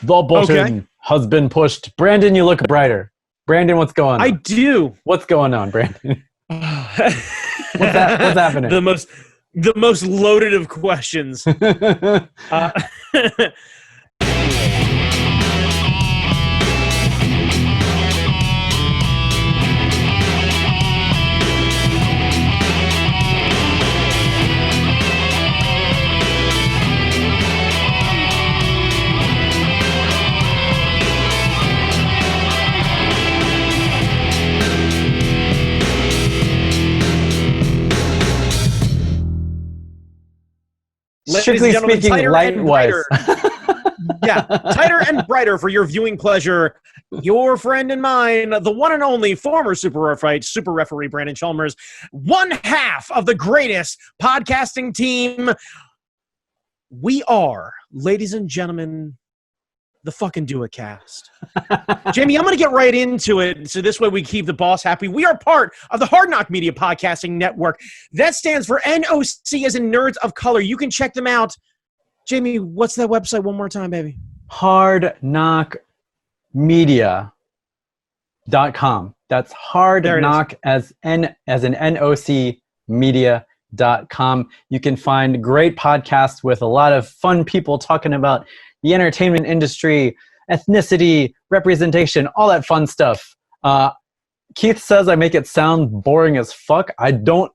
The button has been pushed. Brandon, you look brighter. Brandon, what's going on? I do. What's going on, Brandon? What's happening? The most loaded of questions. Strictly speaking, light-wise. Yeah, tighter and brighter for your viewing pleasure. Your friend and mine, the one and only former super referee Brandon Chalmers, one half of the greatest podcasting team. We are, ladies and gentlemen, the fucking Do-It-Cast. Jamie, I'm going to get right into it, so this way we keep the boss happy. We are part of the Hard Knock Media Podcasting Network. That stands for NOC, as in Nerds of Color. You can check them out. Jamie, what's that website one more time, baby? hardknockmedia.com. That's hard knock as in NOC media.com. You can find great podcasts with a lot of fun people talking about the entertainment industry, ethnicity, representation, all that fun stuff. Keith says I make it sound boring as fuck. I don't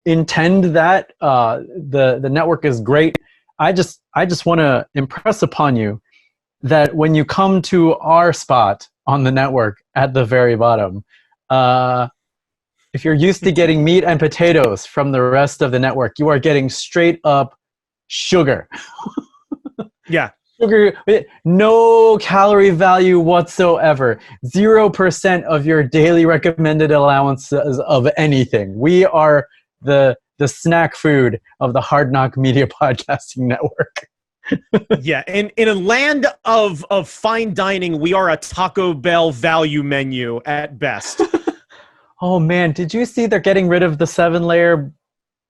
intend that. The network is great. I just want to impress upon you that when you come to our spot on the network at the very bottom, if you're used to getting meat and potatoes from the rest of the network, you are getting straight up sugar. Yeah. Sugar, no calorie value whatsoever. 0% of your daily recommended allowances of anything. We are the snack food of the Hard Knock Media Podcasting Network. Yeah, in a land of fine dining, we are a Taco Bell value menu at best. Oh man, did you see they're getting rid of the 7-layer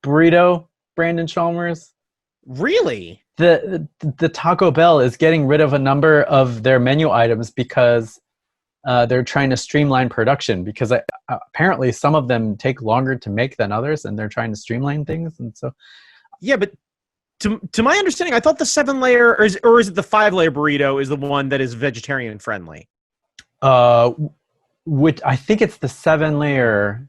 burrito, Brandon Chalmers? Really? The Taco Bell is getting rid of a number of their menu items because they're trying to streamline production, because apparently some of them take longer to make than others, and they're trying to streamline things. And so, yeah, but to my understanding, I thought the 7-layer or is it the 5-layer burrito is the one that is vegetarian friendly? Which I think it's the 7-layer,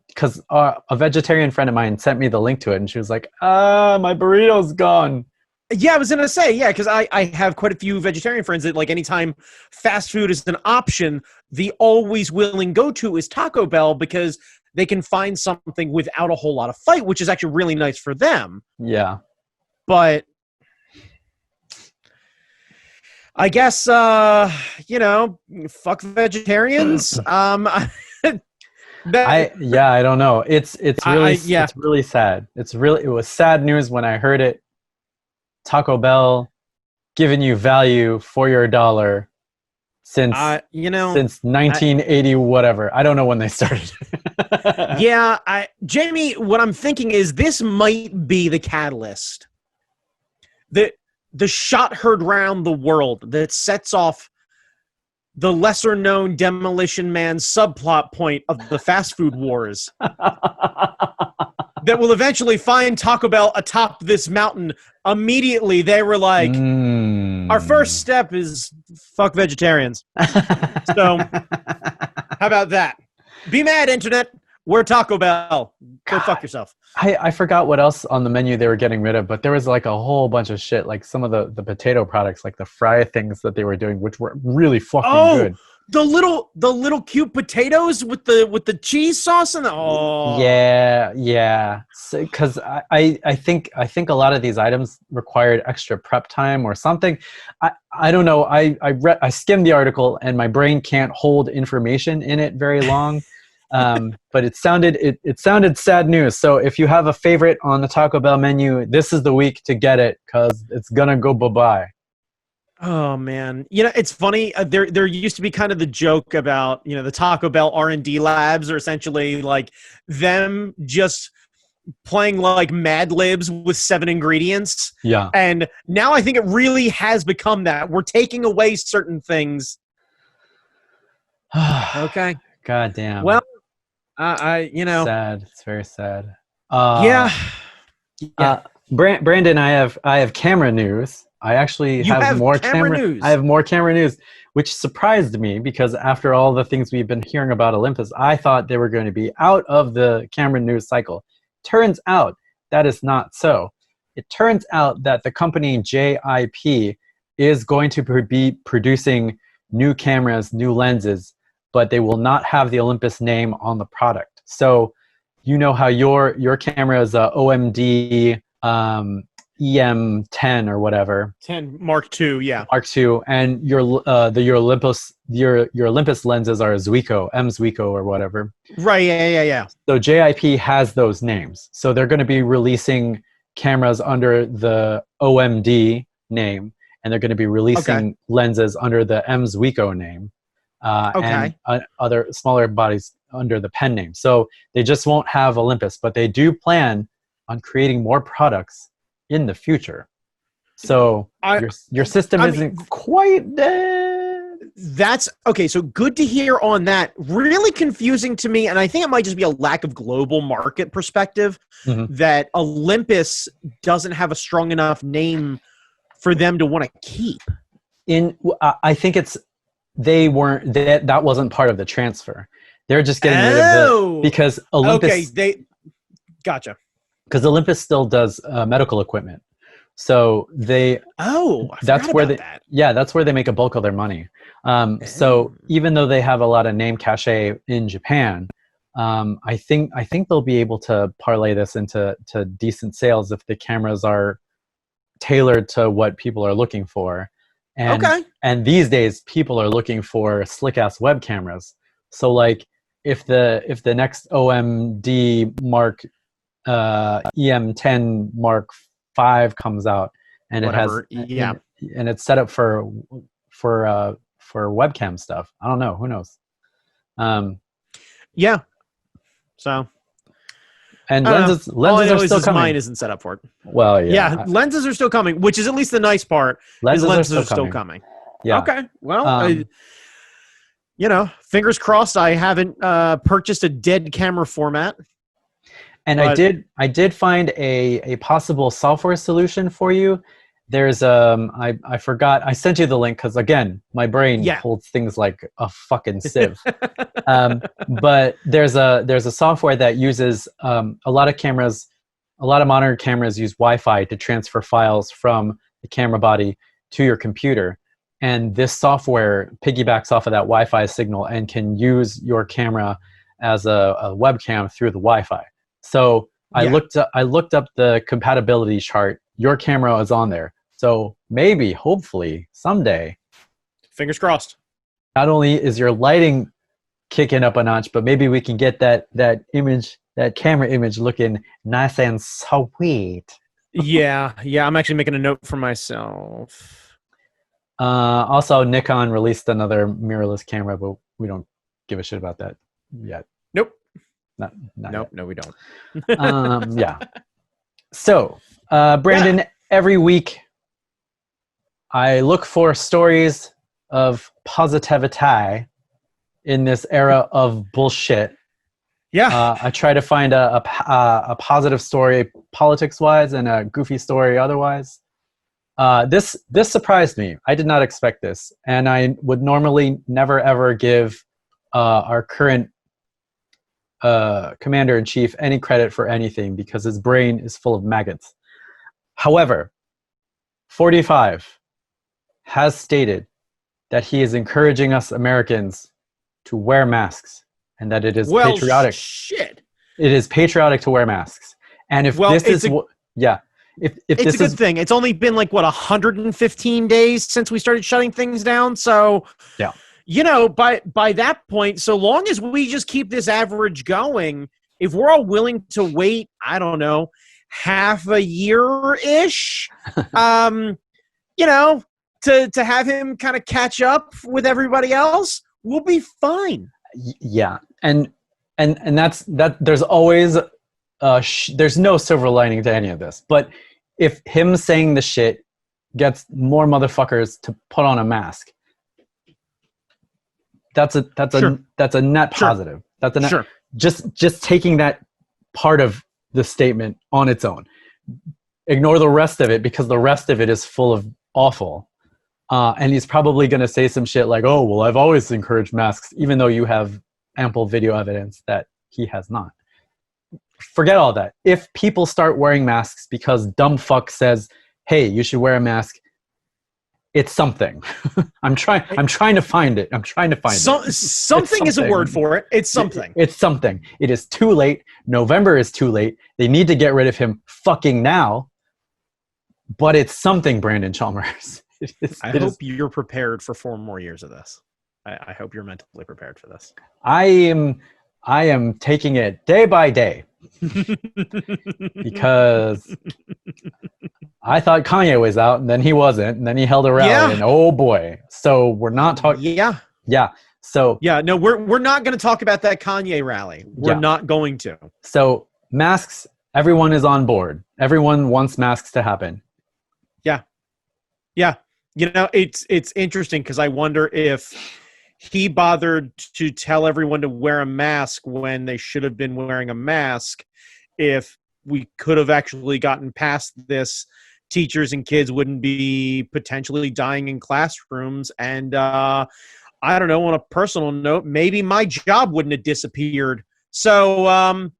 because a vegetarian friend of mine sent me the link to it, and she was like, my burrito's gone. Yeah, I was going to say, yeah, because I have quite a few vegetarian friends that, like, anytime fast food is an option, the always willing go-to is Taco Bell, because they can find something without a whole lot of fight, which is actually really nice for them. Yeah. But I guess, fuck vegetarians. I don't know. It's really sad. It was sad news when I heard it. Taco Bell giving you value for your dollar since 1980 whatever. I don't know when they started. Yeah, Jamie, what I'm thinking is this might be the catalyst. The shot heard round the world that sets off the lesser-known Demolition Man subplot point of the fast food wars that will eventually find Taco Bell atop this mountain. Immediately, they were like, our first step is fuck vegetarians. So, how about that? Be mad, Internet. We're Taco Bell. Go fuck yourself. I forgot what else on the menu they were getting rid of, but there was like a whole bunch of shit, like some of the potato products, like the fry things that they were doing, which were really fucking good. The little cute potatoes with the cheese sauce and yeah. Because I think a lot of these items required extra prep time or something. I don't know. I skimmed the article and my brain can't hold information in it very long. But it sounded sad news. So if you have a favorite on the Taco Bell menu, this is the week to get it, because it's gonna go bye-bye. Oh man, it's funny. There used to be kind of the joke about the Taco Bell R&D labs are essentially like them just playing like Mad Libs with 7 ingredients. Yeah. And now I think it really has become that. We're taking away certain things. Okay. God damn. Well, sad. It's very sad. Yeah. Brandon, I have camera news. I actually have more camera news. I have more camera news, which surprised me because after all the things we've been hearing about Olympus, I thought they were going to be out of the camera news cycle. Turns out that is not so. It turns out that the company JIP is going to be producing new cameras, new lenses, but they will not have the Olympus name on the product. So you know how your camera is a OMD EM10 or whatever. 10 Mark II, yeah. Mark II, and your Olympus lenses are Zuiko, M Zuiko or whatever. Right, yeah. So JIP has those names. So they're going to be releasing cameras under the OMD name, and they're going to be releasing lenses under the M Zuiko name. And other smaller bodies under the pen name. So they just won't have Olympus, but they do plan on creating more products in the future. So your system isn't quite dead. That's okay. So good to hear on that. Really confusing to me, and I think it might just be a lack of global market perspective that Olympus doesn't have a strong enough name for them to want to keep. I think it's that wasn't part of the transfer. They're just getting rid of because Olympus. Gotcha. Because Olympus still does medical equipment, so they. That's where they make a bulk of their money. So even though they have a lot of name cachet in Japan, I think they'll be able to parlay this into decent sales if the cameras are tailored to what people are looking for. And these days, people are looking for slick-ass web cameras. So, like, if the next OMD Mark EM10 Mark 5 comes out and whatever, and it's set up for webcam stuff, I don't know. Who knows? Yeah. So. And lenses are still coming. Mine isn't set up for it. Well, yeah. Yeah, lenses are still coming, which is at least the nice part. Lenses are still coming. Yeah. Okay. Well, fingers crossed. I haven't purchased a dead camera format. And I did find a possible software solution for you. There's I forgot. I sent you the link because again, my brain holds things like a fucking sieve. But there's a software that uses a lot of modern cameras use Wi-Fi to transfer files from the camera body to your computer. And this software piggybacks off of that Wi-Fi signal and can use your camera as a webcam through the Wi-Fi. So I looked up the compatibility chart. Your camera is on there. So maybe, hopefully, someday. Fingers crossed. Not only is your lighting kicking up a notch, but maybe we can get that image, that camera image looking nice and sweet. Yeah. I'm actually making a note for myself. Also, Nikon released another mirrorless camera, but we don't give a shit about that yet. Nope. Not nope. yet. No, we don't. Yeah. So, Brandon, every week I look for stories of positivity in this era of bullshit. Yeah. I try to find a positive story politics-wise and a goofy story otherwise. This surprised me. I did not expect this. And I would normally never, ever give our current commander-in-chief any credit for anything because his brain is full of maggots. However, 45 has stated that he is encouraging us Americans to wear masks and that it is patriotic. Shit. It is patriotic to wear masks. And if this is if it's this a good thing. It's only been 115 days since we started shutting things down. So by that point, so long as we just keep this average going, if we're all willing to wait, I don't know, half a year-ish, to have him kind of catch up with everybody else, we'll be fine. Yeah. And that's that there's always there's no silver lining to any of this. But if him saying the shit gets more motherfuckers to put on a mask, that's a net positive. That's a net, just taking that part of the statement on its own. Ignore the rest of it, because the rest of it is full of awful. And he's probably going to say some shit like, oh, well, I've always encouraged masks, even though you have ample video evidence that he has not. Forget all that. If people start wearing masks because dumb fuck says, hey, you should wear a mask, it's something. I'm trying to find it. Something is a word for it. It's something. It's something. It is too late. November is too late. They need to get rid of him fucking now. But it's something, Brandon Chalmers. I hope you're prepared for 4 more years of this. I hope you're mentally prepared for this. I am taking it day by day. Because I thought Kanye was out, and then he wasn't, and then he held a rally, and oh boy. So we're not talking. Yeah. So no, we're not going to talk about that Kanye rally. We're not going to. So masks, everyone is on board. Everyone wants masks to happen. Yeah. You know, it's interesting because I wonder if he bothered to tell everyone to wear a mask when they should have been wearing a mask. If we could have actually gotten past this, teachers and kids wouldn't be potentially dying in classrooms. And I don't know, on a personal note, maybe my job wouldn't have disappeared. So,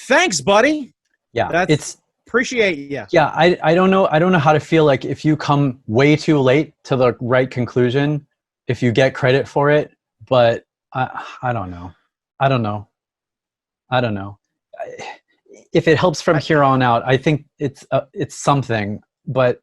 thanks, buddy. Yeah, appreciate you. Yeah, I don't know how to feel like if you come way too late to the right conclusion, if you get credit for it, but I don't know. If it helps from here on out, I think it's something, but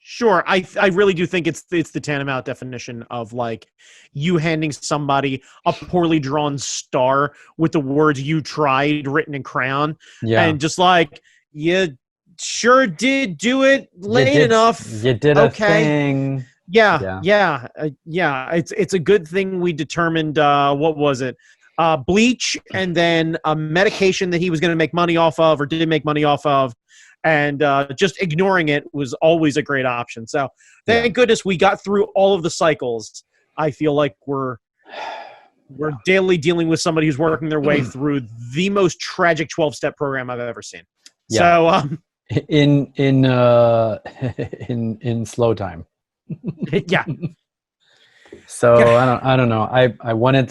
sure. I really do think it's the tantamount definition of like you handing somebody a poorly drawn star with the words "you tried" written in crayon, and just like, you sure did do it late enough. You did a thing. Yeah. It's a good thing we determined, what was it? Bleach, and then a medication that he was going to make money off of or didn't make money off of. And just ignoring it was always a great option. So thank goodness we got through all of the cycles. I feel like we're daily dealing with somebody who's working their way through the most tragic 12-step program I've ever seen. Yeah. So in slow time. Yeah. So I don't know. I wanted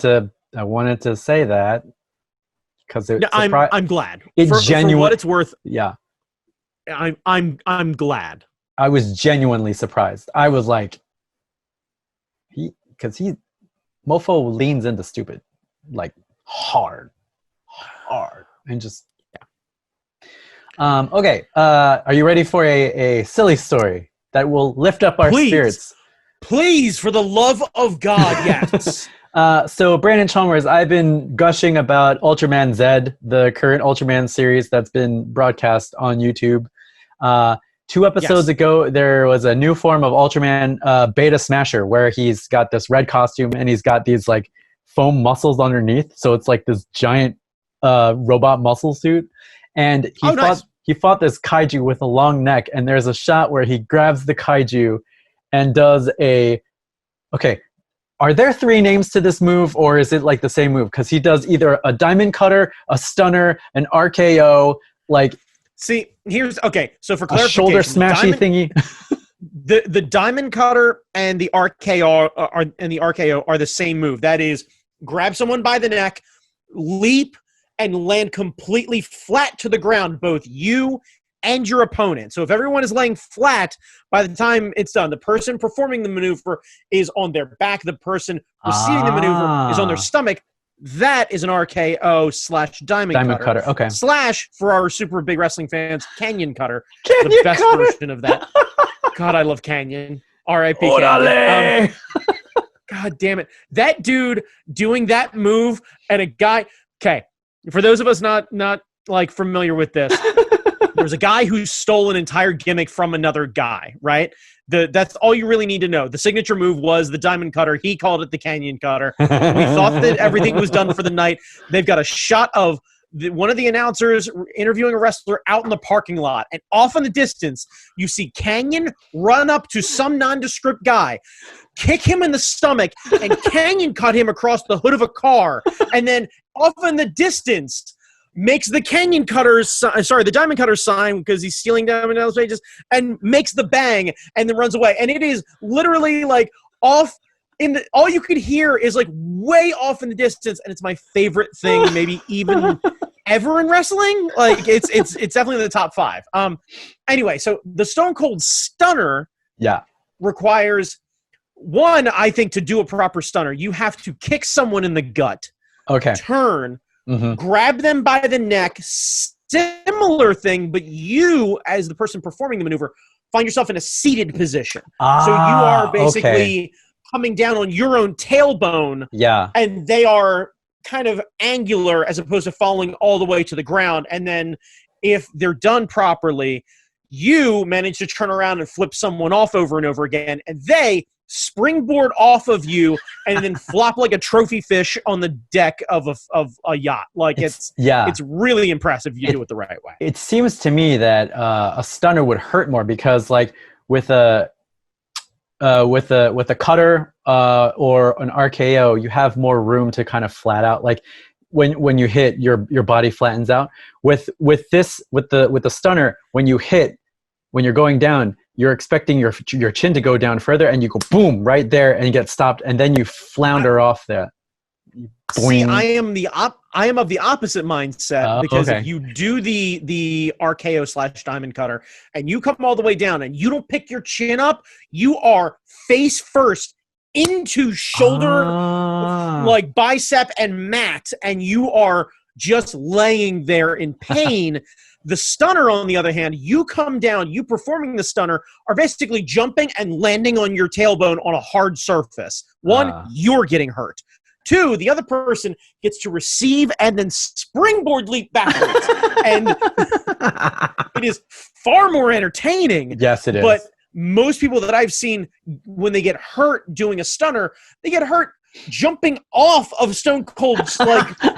to say that because I'm glad. For what it's worth. Yeah. I'm glad. I was genuinely surprised. I was like, Mofo leans into stupid, like hard, and just okay. Are you ready for a silly story that will lift up our spirits? Please, for the love of God, yes. So Brandon Chalmers, I've been gushing about Ultraman Z, the current Ultraman series that's been broadcast on YouTube. 2 episodes ago, there was a new form of Ultraman, Beta Smasher, where he's got this red costume and he's got these like foam muscles underneath. So it's like this giant robot muscle suit. And he fought this kaiju with a long neck. And there's a shot where he grabs the kaiju and does okay. Are there 3 names to this move, or is it like the same move? Because he does either a diamond cutter, a stunner, an RKO, like. See, so for clarification, a shoulder smashy thingy. The diamond cutter and the RKO are the same move. That is, grab someone by the neck, leap, and land completely flat to the ground, both you and your opponent. So if everyone is laying flat, by the time it's done, the person performing the maneuver is on their back. The person receiving the maneuver is on their stomach. That is an RKO / diamond cutter. Okay. / for our super big wrestling fans, Canyon cutter. The best version of that. God, I love Canyon. R.I.P. Canyon. God damn it. That dude doing that move and a guy. Okay. For those of us not like familiar with this, there's a guy who stole an entire gimmick from another guy, right? That's all you really need to know. The signature move was the diamond cutter. He called it the Canyon cutter. We thought that everything was done for the night. They've got a shot of one of the announcers interviewing a wrestler out in the parking lot, and off in the distance, you see Kanyon run up to some nondescript guy, kick him in the stomach, and Kanyon cut him across the hood of a car, and then off in the distance makes the the Diamond Cutters sign because he's stealing Diamond Dallas Pages, and makes the bang, and then runs away. And it is literally like off in the, all you could hear is like way off in the distance, and it's my favorite thing, maybe even ever in wrestling. Like it's definitely in the top 5. Anyway, so the Stone Cold Stunner requires, one, I think, to do a proper stunner, you have to kick someone in the gut. Okay. Turn. Grab them by the neck, similar thing, but you, as the person performing the maneuver, find yourself in a seated position. So you are basically coming down on your own tailbone, and they are kind of angular as opposed to falling all the way to the ground. And then if they're done properly, you manage to turn around and flip someone off over and over again, and they springboard off of you and then flop like a trophy fish on the deck of a yacht. Like it's really impressive if you do it the right way. It seems to me that a stunner would hurt more because, like, with a cutter or an RKO, you have more room to kind of flat out. Like when you hit, your body flattens out. With the stunner, when you hit, when you're going down, you're expecting your chin to go down further, and you go boom right there, and you get stopped, and then you flounder off there. See, I am of the opposite mindset, because if you do the RKO / Diamond Cutter and you come all the way down and you don't pick your chin up, you are face first into shoulder, like bicep and mat, and you are just laying there in pain. The stunner, on the other hand, you come down, you performing the stunner are basically jumping and landing on your tailbone on a hard surface. One, you're getting hurt. Two, the other person gets to receive and then springboard leap backwards. And it is far more entertaining. Yes, it is. But most people that I've seen, when they get hurt doing a stunner, they get hurt jumping off of Stone Cold's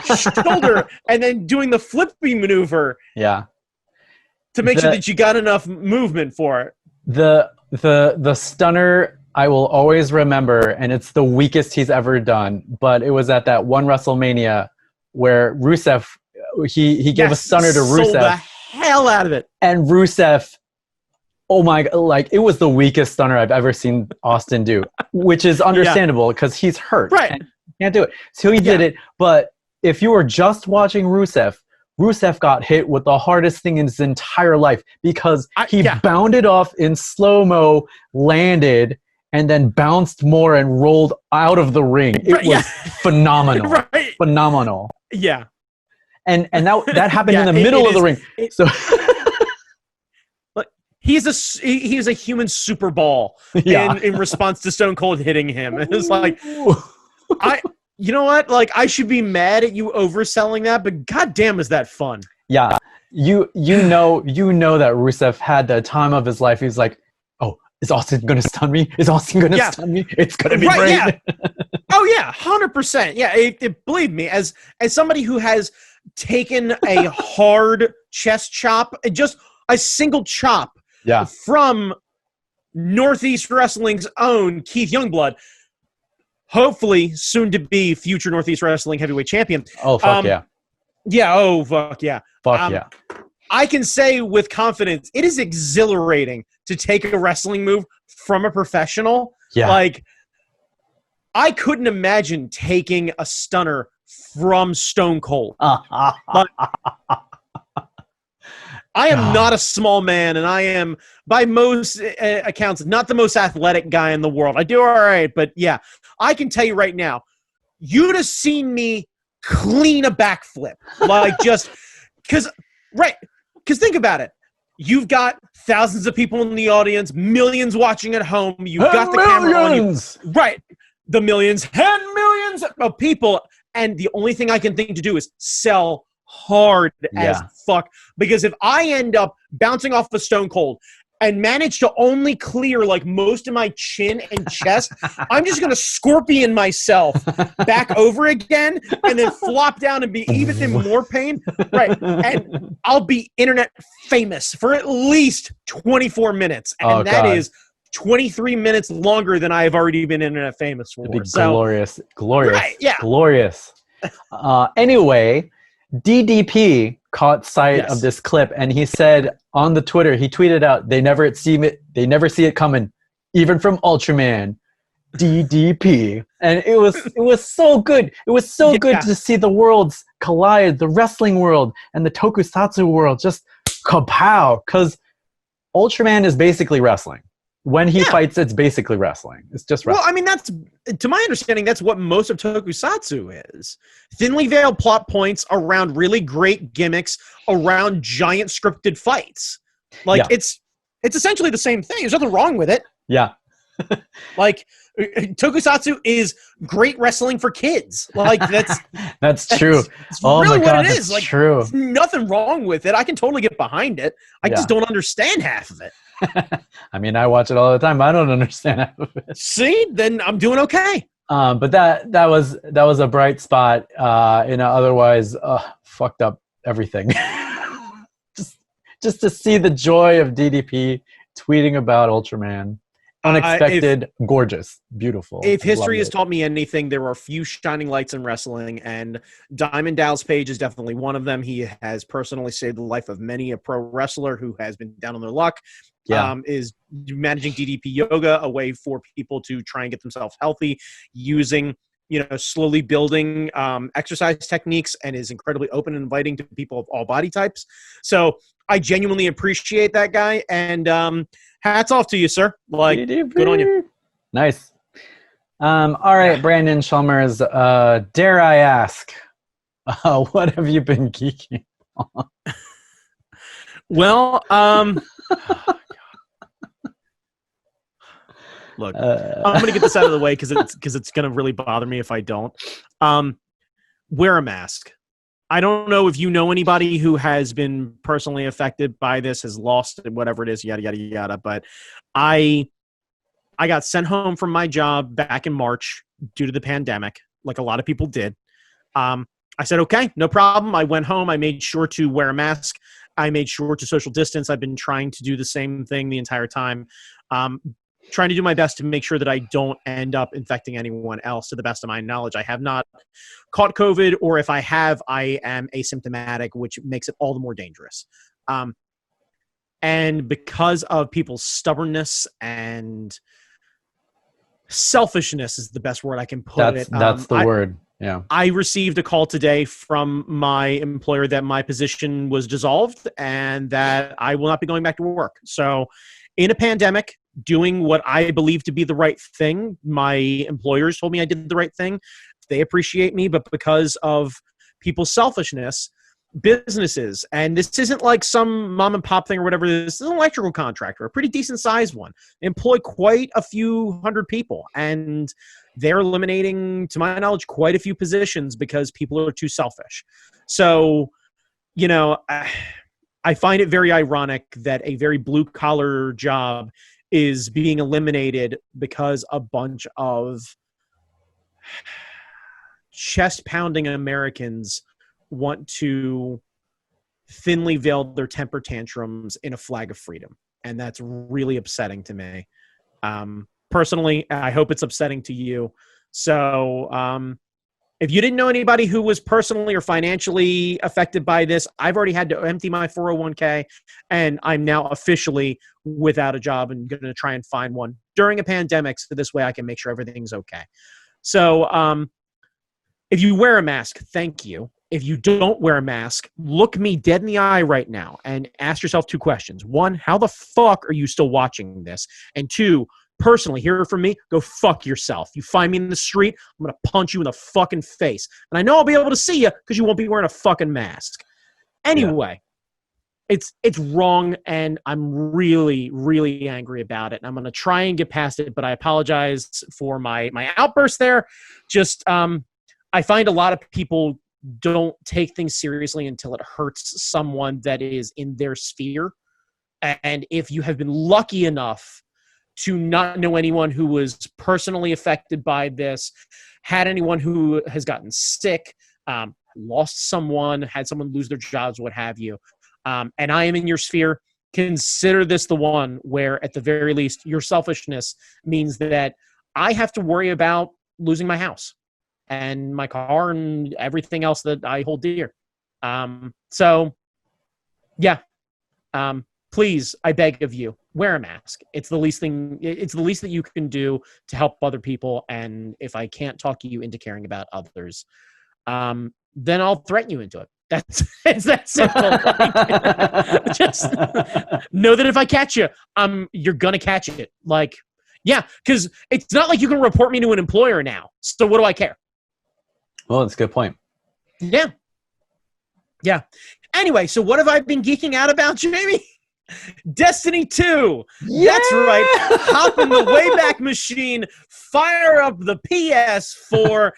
shoulder and then doing the flippy maneuver. Yeah. To make sure that you got enough movement for it. The stunner I will always remember, and it's the weakest he's ever done, but it was at that one WrestleMania where Rusev, he gave a stunner to Rusev. Sold the hell out of it. And Rusev, oh my, like, it was the weakest stunner I've ever seen Austin do, which is understandable because he's hurt. Right. And he can't do it. So he did it. But if you were just watching Rusev got hit with the hardest thing in his entire life because he bounded off in slow-mo, landed, and then bounced more and rolled out of the ring. It was phenomenal. Phenomenal. Yeah. And that happened in the middle of the ring. So he's a human Super Bowl in response to Stone Cold hitting him. It's like, you know what? Like, I should be mad at you overselling that, but goddamn, is that fun? Yeah, you know that Rusev had the time of his life. He's like, oh, is Austin going to stun me? Is Austin going to stun me? It's going to be great. Yeah. Oh yeah, 100%. Yeah, believe me, as somebody who has taken a hard chest chop, just a single chop, from Northeast Wrestling's own Keith Youngblood. Hopefully, soon to be future Northeast Wrestling heavyweight champion. Oh, fuck yeah. Yeah, oh, fuck yeah. Fuck yeah. I can say with confidence, it is exhilarating to take a wrestling move from a professional. Yeah. Like, I couldn't imagine taking a stunner from Stone Cold. But I am not a small man, and I am, by most accounts, not the most athletic guy in the world. I do all right, but yeah, I can tell you right now, you'd have seen me clean a backflip. Like, just because think about it. You've got thousands of people in the audience, millions watching at home. You've got the camera on you. Right. The millions and millions of people. And the only thing I can think to do is sell hard as fuck. Because if I end up bouncing off of Stone Cold and manage to only clear like most of my chin and chest, I'm just going to scorpion myself back over again and then flop down and be even in more pain. Right. And I'll be internet famous for at least 24 minutes. And that is 23 minutes longer than I have already been internet famous for. It'd be glorious. Right, yeah. Glorious. Anyway, DDP caught sight of this clip, and he said on the Twitter, he tweeted out, they never see it coming, even from Ultraman. DDP. And it was so good. It was so good to see the worlds collide, the wrestling world and the tokusatsu world, just kapow, because Ultraman is basically wrestling. When he fights, it's basically wrestling. It's just wrestling. Well, I mean, that's, to my understanding, that's what most of tokusatsu is. Thinly veiled plot points around really great gimmicks around giant scripted fights. Like, it's essentially the same thing. There's nothing wrong with it. Yeah. Like, tokusatsu is great wrestling for kids. Like, that's true. That's really what it is. Like, true. There's nothing wrong with it. I can totally get behind it. I just don't understand half of it. I mean, I watch it all the time. I don't understand half of it. See, then I'm doing okay. But that was a bright spot in a otherwise fucked up everything. just to see the joy of DDP tweeting about Ultraman. Unexpected, gorgeous, beautiful. If history has taught me anything, there are few shining lights in wrestling, and Diamond Dallas Page is definitely one of them. He has personally saved the life of many a pro wrestler who has been down on their luck. Is managing DDP yoga, a way for people to try and get themselves healthy using, slowly building exercise techniques, and is incredibly open and inviting to people of all body types. So I genuinely appreciate that guy, and hats off to you, sir. Like, good on you. Nice. All right, Brandon Chalmers, dare I ask, what have you been geeking on? Well, look, I'm going to get this out of the way because it's going to really bother me if I don't. Wear a mask. I don't know if you know anybody who has been personally affected by this, has lost whatever it is, yada, yada, yada. But I got sent home from my job back in March due to the pandemic, like a lot of people did. I said, okay, no problem. I went home. I made sure to wear a mask. I made sure to social distance. I've been trying to do the same thing the entire time. Trying to do my best to make sure that I don't end up infecting anyone else. To the best of my knowledge, I have not caught COVID, or if I have, I am asymptomatic, which makes it all the more dangerous. And because of people's stubbornness and selfishness is the best word I can put it. That's the word. Yeah. I received a call today from my employer that my position was dissolved and that I will not be going back to work. So in a pandemic, doing what I believe to be the right thing, my employers told me I did the right thing. They appreciate me, but because of people's selfishness, businesses, and this isn't like some mom and pop thing or whatever, this is an electrical contractor, a pretty decent sized one, employ quite a few hundred people, and they're eliminating, to my knowledge, quite a few positions because people are too selfish. So, I find it very ironic that a very blue collar job is being eliminated because a bunch of chest pounding Americans want to thinly veil their temper tantrums in a flag of freedom. And that's really upsetting to me. Personally, I hope it's upsetting to you. So if you didn't know anybody who was personally or financially affected by this, I've already had to empty my 401k, and I'm now officially without a job and going to try and find one during a pandemic, so this way I can make sure everything's okay. So if you wear a mask, thank you. If you don't wear a mask, look me dead in the eye right now and ask yourself two questions. One, how the fuck are you still watching this? And two, personally, hear from me, go fuck yourself. You find me in the street, I'm going to punch you in the fucking face. And I know I'll be able to see you because you won't be wearing a fucking mask. Anyway, it's wrong, and I'm really, really angry about it. And I'm going to try and get past it, but I apologize for my outburst there. Just, I find a lot of people don't take things seriously until it hurts someone that is in their sphere. And if you have been lucky enough to not know anyone who was personally affected by this, had anyone who has gotten sick, lost someone, had someone lose their jobs, what have you, and I am in your sphere, consider this the one where, at the very least, your selfishness means that I have to worry about losing my house and my car and everything else that I hold dear. Please, I beg of you, wear a mask. It's the least that you can do to help other people. And if I can't talk you into caring about others, then I'll threaten you into it. It's that simple. Just know that if I catch you, you're gonna catch it. Like, yeah, because it's not like you can report me to an employer now. So what do I care? Well, that's a good point. Yeah. Yeah. Anyway, so what have I been geeking out about, Jamie? Destiny 2. Yeah! That's right. Hop in the Wayback Machine, fire up the PS4.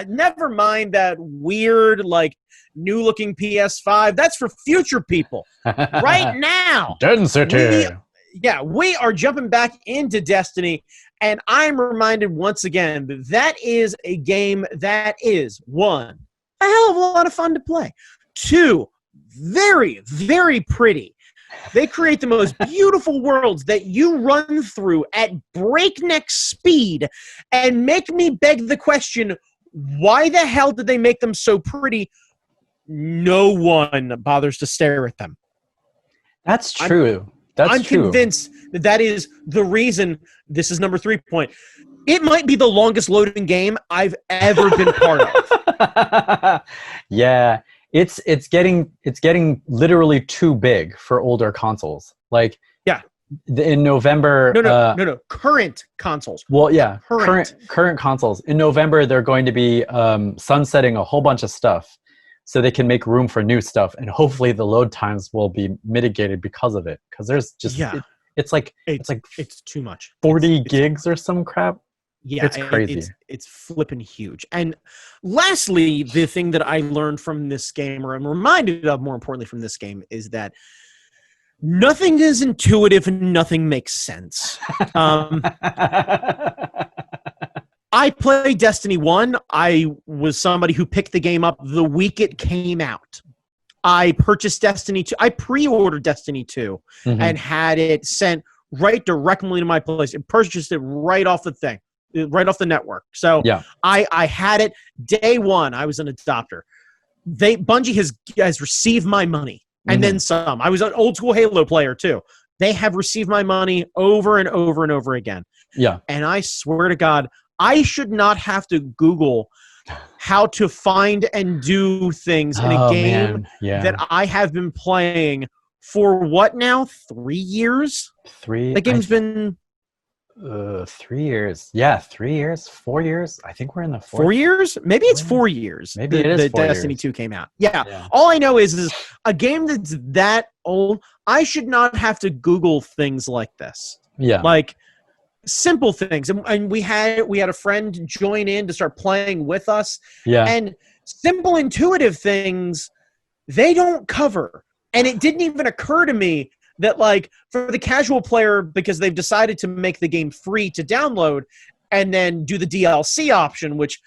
Never mind that weird, like, new-looking PS5. That's for future people. Right now. Density. We are jumping back into Destiny, and I'm reminded once again that is a game that is, 1, a hell of a lot of fun to play. 2, very, very pretty. They create the most beautiful worlds that you run through at breakneck speed and make me beg the question, why the hell did they make them so pretty? No one bothers to stare at them. That's true. I'm convinced that is the reason. This is number 3 point. It might be the longest loading game I've ever been part of. Yeah. It's getting literally too big for older consoles. Like, yeah, in November. No. Current consoles. Well, yeah, current consoles. In November, they're going to be sunsetting a whole bunch of stuff, so they can make room for new stuff, and hopefully the load times will be mitigated because of it. Because there's just it's too much. 40 gigs or some crap. Yeah, it's crazy. It's flipping huge. And lastly, the thing that I learned from this game, or I'm reminded of more importantly from this game, is that nothing is intuitive and nothing makes sense. I played Destiny 1. I was somebody who picked the game up the week it came out. I purchased Destiny 2. I pre-ordered Destiny 2 and had it sent right directly to my place and purchased it right off the thing. Right off the network. So yeah. I had it day one. I was an adopter. Bungie has received my money and then some. I was an old school Halo player too. They have received my money over and over and over again. Yeah. And I swear to God, I should not have to Google how to find and do things in a game that I have been playing for what now? 3 years? The game's been 3 years. Yeah, 3 years, 4 years. I think we're in the 4 years. Maybe it's 4 years. Maybe it is 4 Destiny years. 2 came out. Yeah. All I know is a game that's that old. I should not have to Google things like this. Yeah, like simple things. And we had a friend join in to start playing with us. Yeah, and simple intuitive things they don't cover. And it didn't even occur to me that, like, for the casual player, because they've decided to make the game free to download and then do the DLC option, which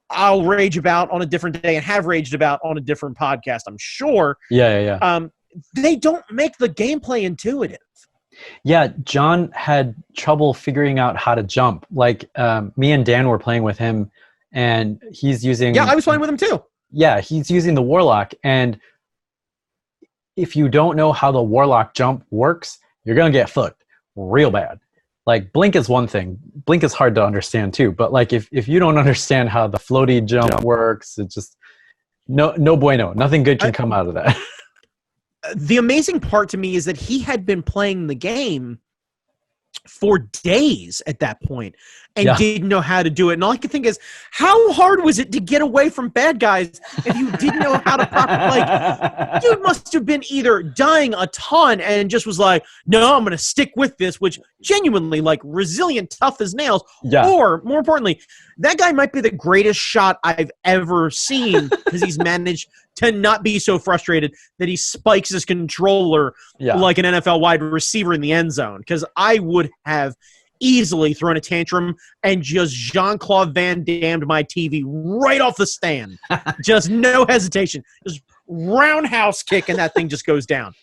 I'll rage about on a different day and have raged about on a different podcast, I'm sure. Yeah. They don't make the gameplay intuitive. Yeah, John had trouble figuring out how to jump. Like, me and Dan were playing with him, and he's using... Yeah, I was playing with him too. Yeah, he's using the Warlock, and if you don't know how the Warlock jump works, you're going to get fucked real bad. Like, Blink is one thing. Blink is hard to understand too, but like if you don't understand how the floaty jump works, it's just no bueno. Nothing good can come out of that. The amazing part to me is that he had been playing the game for days at that point and didn't know how to do it. And all I could think is, how hard was it to get away from bad guys if you didn't know how to properly, like, you must have been either dying a ton and just was like, no, I'm going to stick with this, which genuinely, like, resilient, tough as nails. Yeah. Or more importantly, that guy might be the greatest shot I've ever seen because he's managed to not be so frustrated that he spikes his controller like an NFL wide receiver in the end zone. Because I would have easily thrown a tantrum and just Jean-Claude Van Dammed my TV right off the stand. Just no hesitation. Just roundhouse kick, and that thing just goes down.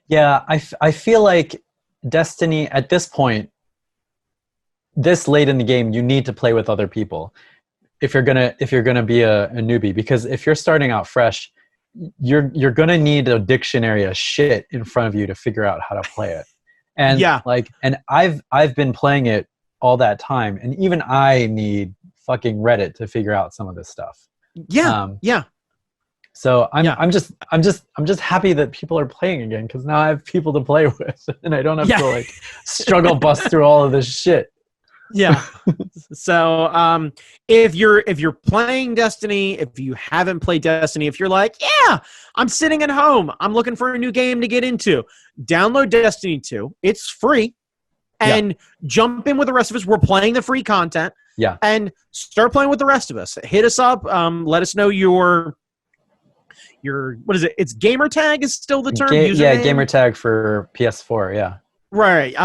Yeah, I feel like Destiny, at this point, this late in the game, you need to play with other people if you're gonna be a newbie, because if you're starting out fresh, you're gonna need a dictionary of shit in front of you to figure out how to play it. And and I've been playing it all that time, and even I need fucking Reddit to figure out some of this stuff. So I'm just happy that people are playing again, because now I have people to play with, and I don't have to like struggle bust through all of this shit. Yeah. So if you're playing Destiny, if you haven't played Destiny, if you're like, yeah, I'm sitting at home, I'm looking for a new game to get into, download Destiny 2. It's free. And jump in with the rest of us. We're playing the free content. Yeah. And start playing with the rest of us. Hit us up. Let us know your what is it? It's gamer tag is still the term. Gamer tag for PS4. Yeah. Right.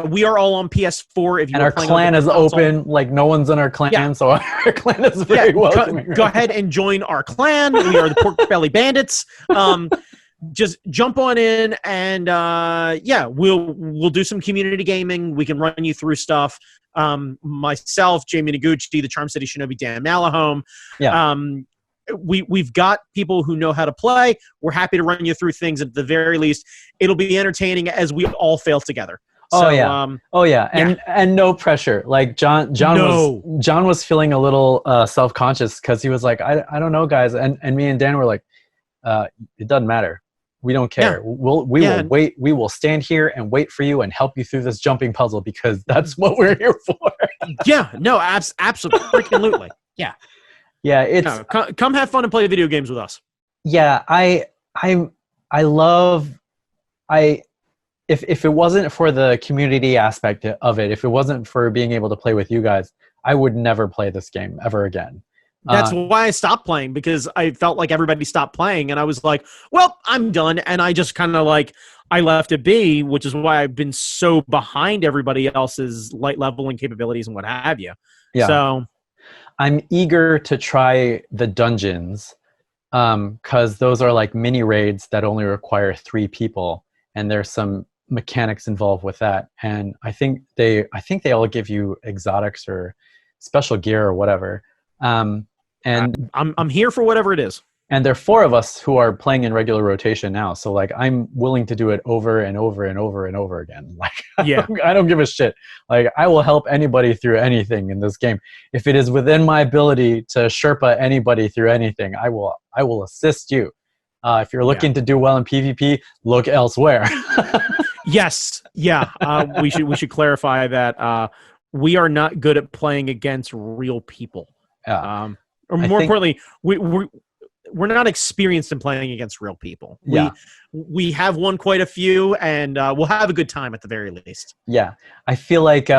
We are all on PS4. If you and our clan is open, like no one's in our clan, so our clan is very welcoming. Go ahead and join our clan. We are the Pork Belly Bandits. Just jump on in, and we'll do some community gaming. We can run you through stuff. Myself, Jamie Noguchi, the Charm City Shinobi, Dan Malahome. Yeah. We've got people who know how to play. We're happy to run you through things. At the very least, it'll be entertaining as we all fail together. And no pressure. Like John was feeling a little self-conscious because he was like, I don't know, guys, and me and Dan were like, it doesn't matter. We don't care. We will wait. We will stand here and wait for you and help you through this jumping puzzle, because that's what we're here for. Absolutely. Yeah. Yeah, it's come have fun and play video games with us. Yeah, if it wasn't for the community aspect of it, if it wasn't for being able to play with you guys, I would never play this game ever again. That's why I stopped playing, because I felt like everybody stopped playing, and I was like, well, I'm done, and I just kind of I left it be, which is why I've been so behind everybody else's light leveling capabilities and what have you. Yeah. So I'm eager to try the dungeons, because those are like mini raids that only require 3 people, and there's some mechanics involved with that. And I think they all give you exotics or special gear or whatever. And I'm here for whatever it is. And there are 4 of us who are playing in regular rotation now, so like I'm willing to do it over and over and over and over again. Like, I don't give a shit. Like, I will help anybody through anything in this game. If it is within my ability to Sherpa anybody through anything, I will assist you. If you're looking to do well in PvP, look elsewhere. Yes, we should clarify that we are not good at playing against real people. Or more importantly, we're not experienced in playing against real people. We have won quite a few, and we'll have a good time at the very least. Yeah, I feel like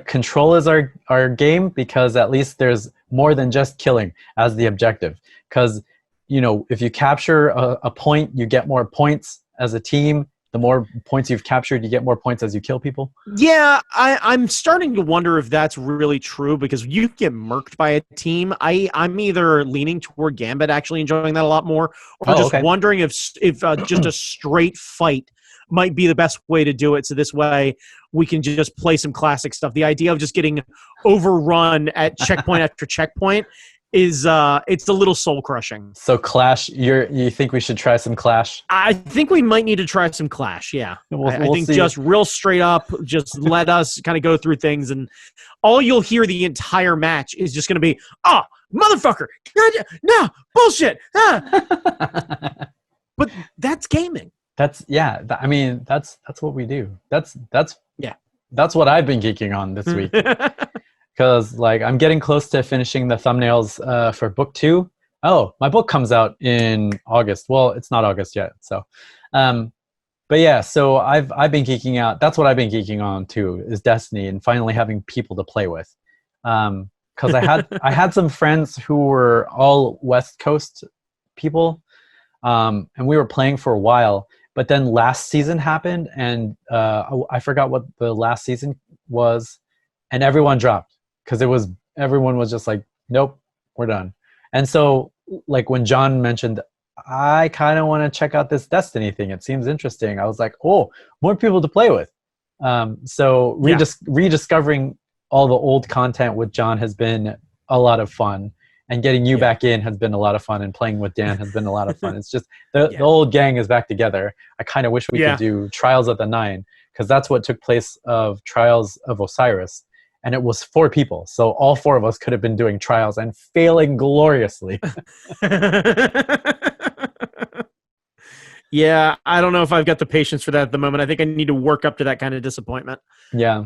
Control is our game, because at least there's more than just killing as the objective. Because if you capture a point, you get more points as a team. The more points you've captured, you get more points as you kill people. Yeah, I'm starting to wonder if that's really true, because you get murked by a team. I'm either leaning toward Gambit actually enjoying that a lot more, or wondering if just a straight fight might be the best way to do it. So this way we can just play some classic stuff. The idea of just getting overrun at checkpoint after checkpoint is it's a little soul crushing. So Clash, you think we should try some Clash? I think we might need to try some Clash. Yeah, I think see. Just real straight up, just let us kind of go through things, and all you'll hear the entire match is just going to be, "Oh, motherfucker, no bullshit." But that's gaming. That's what we do. That's what I've been geeking on this week. Because like I'm getting close to finishing the thumbnails for book 2. Oh, my book comes out in August. Well, it's not August yet. So, but yeah. So I've been geeking out. That's what I've been geeking on too, is Destiny, and finally having people to play with. Because I had some friends who were all West Coast people, and we were playing for a while. But then last season happened, and I forgot what the last season was, and everyone dropped because everyone was just like, nope, we're done. And so, like when John mentioned, I kind of want to check out this Destiny thing. It seems interesting. I was like, oh, more people to play with. So rediscovering all the old content with John has been a lot of fun, and getting you back in has been a lot of fun, and playing with Dan has been a lot of fun. It's just the old gang is back together. I kind of wish we could do Trials of the Nine, because that's what took place of Trials of Osiris, and it was 4 people. So all 4 of us could have been doing Trials and failing gloriously. Yeah, I don't know if I've got the patience for that at the moment. I think I need to work up to that kind of disappointment. Yeah.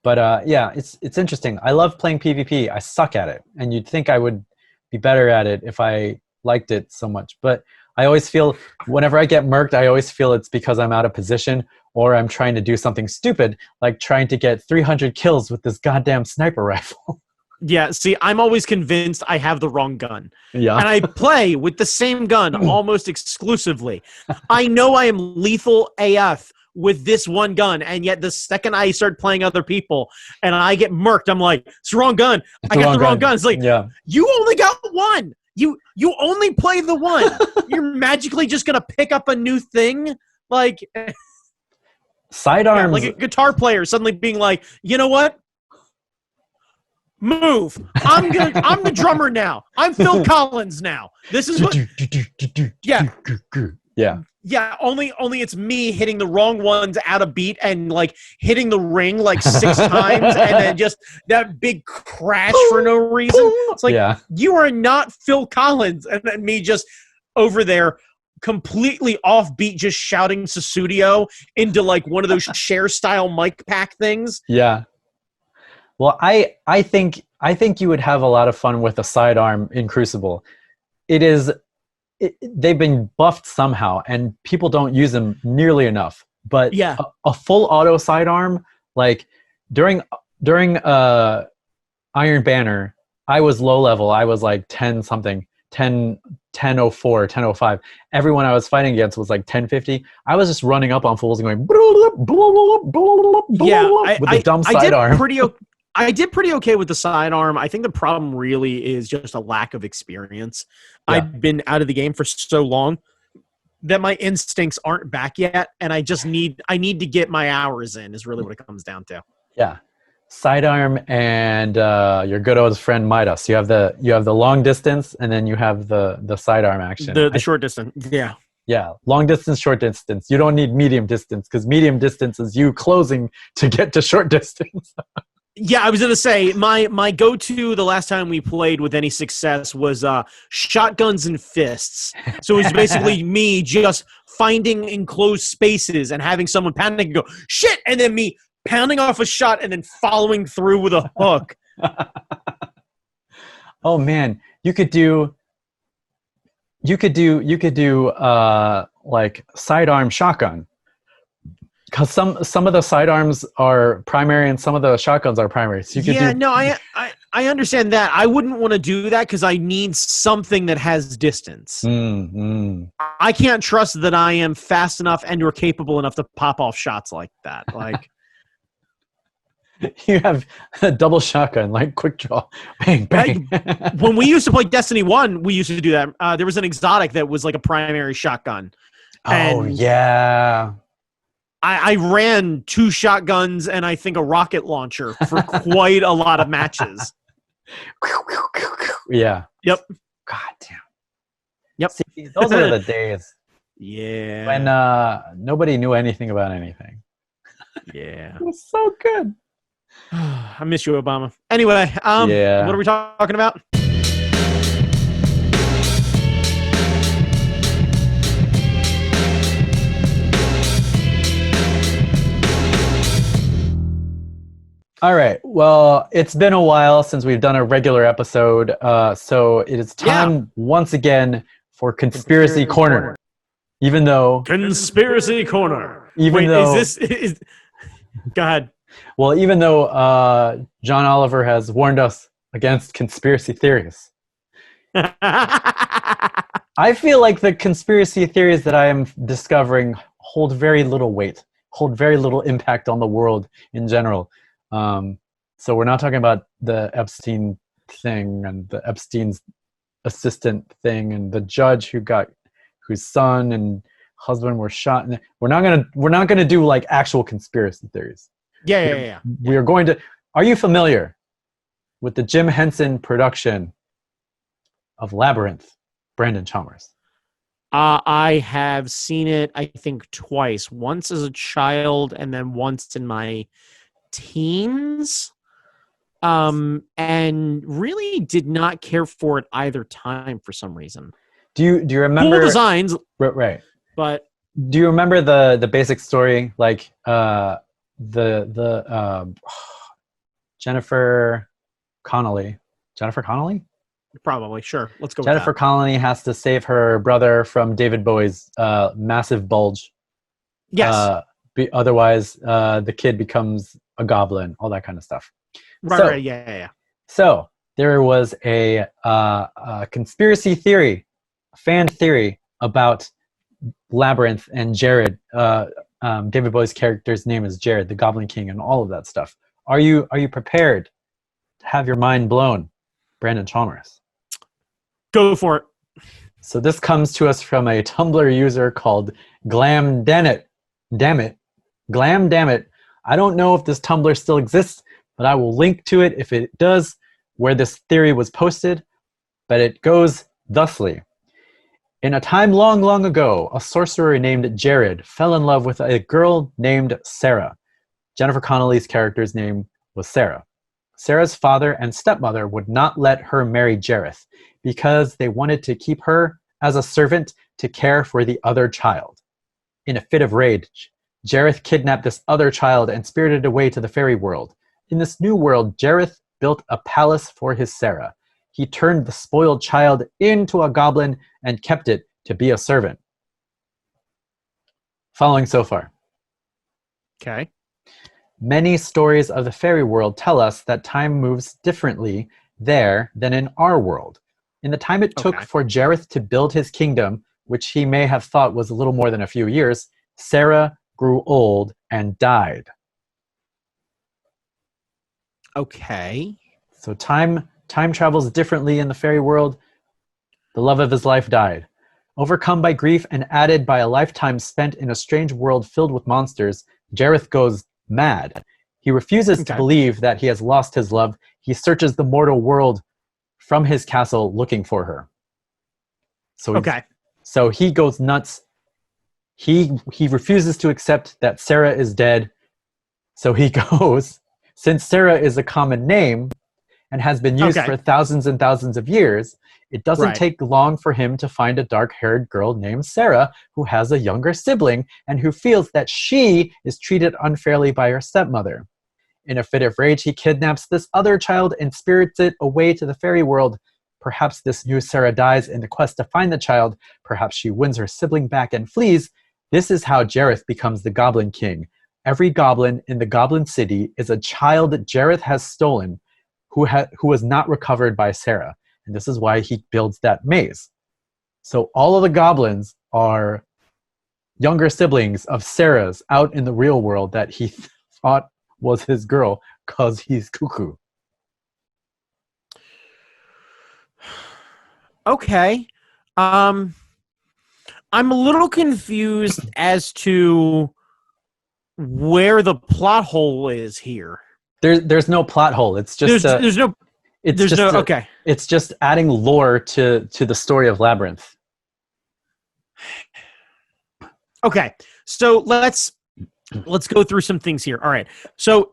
But yeah, it's interesting. I love playing PvP. I suck at it. And you'd think I would be better at it if I liked it so much. But I always feel, whenever I get murked, I always feel it's because I'm out of position, or I'm trying to do something stupid, like trying to get 300 kills with this goddamn sniper rifle. Yeah, see, I'm always convinced I have the wrong gun. Yeah. And I play with the same gun almost exclusively. I know I am lethal AF with this one gun, and yet the second I start playing other people and I get murked, I'm like, it's the wrong gun. I got the wrong gun. It's like, you only got one. You only play the one. You're magically just going to pick up a new thing? Like, sidearms. Like a guitar player suddenly being like, you know what? Move. I'm the drummer now. I'm Phil Collins now. This is what. Yeah. Only it's me hitting the wrong ones out of beat and like hitting the ring like 6 times, and then just that big crash for no reason. It's like, you are not Phil Collins, and then me just over there completely offbeat, just shouting Susudio into like one of those share style mic pack things. Yeah. Well, I think you would have a lot of fun with a sidearm in Crucible. They've been buffed somehow, and people don't use them nearly enough. But a full auto sidearm, like during Iron Banner, I was low level. I was like 10-something, 1004, 1005. Everyone I was fighting against was like 1050. I was just running up on fools and going with the dumb sidearm. I did pretty okay with the sidearm. I think the problem really is just a lack of experience. Yeah. I've been out of the game for so long that my instincts aren't back yet, and I need to get my hours in is really what it comes down to. Yeah. Sidearm and your good old friend Midas. You have the long distance, and then you have the sidearm action. The short distance. Yeah. Yeah, long distance, short distance. You don't need medium distance, because medium distance is you closing to get to short distance. Yeah, I was going to say, my go-to the last time we played with any success was shotguns and fists. So it was basically me just finding enclosed spaces and having someone panic and go, shit, and then me pounding off a shot and then following through with a hook. Oh, man. You could do like sidearm shotgun. Because some of the sidearms are primary and some of the shotguns are primary. So you could I understand that. I wouldn't want to do that because I need something that has distance. I can't trust that I am fast enough and or capable enough to pop off shots like that. Like you have a double shotgun, like quick draw, bang bang. When we used to play Destiny 1, we used to do that. There was an exotic that was like a primary shotgun. Oh yeah. I ran 2 shotguns and I think a rocket launcher for quite a lot of matches. Yeah. Yep. God damn. Yep. See, those were the days. Yeah. When nobody knew anything about anything. Yeah. It was so good. I miss you, Obama. Anyway, what are we talking about? All right. Well, it's been a while since we've done a regular episode, so it is time once again for Conspiracy Corner. Even though Conspiracy Corner. Go ahead. Well, even though John Oliver has warned us against conspiracy theories, I feel like the conspiracy theories that I am discovering hold very little weight, hold very little impact on the world in general. So we're not talking about the Epstein thing and the Epstein's assistant thing and the judge whose son and husband were shot. We're not gonna do like actual conspiracy theories. Yeah. We are going to. Are you familiar with the Jim Henson production of Labyrinth? Brandon Chalmers. I have seen it, I think, twice. Once as a child, and then once in my teens. And really did not care for it either time for some reason. Do you remember cool designs? Right. But do you remember the basic story? Like Jennifer Connelly. Probably, sure. Let's go. Jennifer Connelly has to save her brother from David Bowie's massive bulge. Yes. Otherwise, the kid becomes a goblin. All that kind of stuff. Right. Yeah. So there was a conspiracy theory, a fan theory about Labyrinth and Jared. David Bowie's character's name is Jared, the Goblin King, and all of that stuff. Are you prepared to have your mind blown, Brandon Chalmers? Go for it. So this comes to us from a Tumblr user called Glam Dammit. Glam Dammit. I don't know if this Tumblr still exists, but I will link to it if it does, where this theory was posted. But it goes thusly. In a time long, long ago, a sorcerer named Jared fell in love with a girl named Sarah. Jennifer Connelly's character's name was Sarah. Sarah's father and stepmother would not let her marry Jareth because they wanted to keep her as a servant to care for the other child. In a fit of rage, Jareth kidnapped this other child and spirited away to the fairy world. In this new world, Jareth built a palace for his Sarah. He turned the spoiled child into a goblin and kept it to be a servant. Following so far. Okay. Many stories of the fairy world tell us that time moves differently there than in our world. In the time it took for Jareth to build his kingdom, which he may have thought was a little more than a few years, Sarah grew old and died. Okay. So time travels differently in the fairy world. The love of his life died. Overcome by grief and added by a lifetime spent in a strange world filled with monsters, Jareth goes mad. He refuses to believe that he has lost his love. He searches the mortal world from his castle looking for her. So he goes nuts. He refuses to accept that Sarah is dead. So he goes, since Sarah is a common name and has been used for thousands and thousands of years, it doesn't take long for him to find a dark-haired girl named Sarah who has a younger sibling and who feels that she is treated unfairly by her stepmother. In a fit of rage, he kidnaps this other child and spirits it away to the fairy world. Perhaps this new Sarah dies in the quest to find the child. Perhaps she wins her sibling back and flees. This is how Jareth becomes the Goblin King. Every goblin in the Goblin City is a child that Jareth has stolen who was not recovered by Sarah. And this is why he builds that maze. So all of the goblins are younger siblings of Sarah's out in the real world that he thought was his girl because he's cuckoo. Okay. I'm a little confused as to where the plot hole is here. There's no plot hole. It's just It's just adding lore to the story of Labyrinth. Okay. So let's go through some things here. All right. So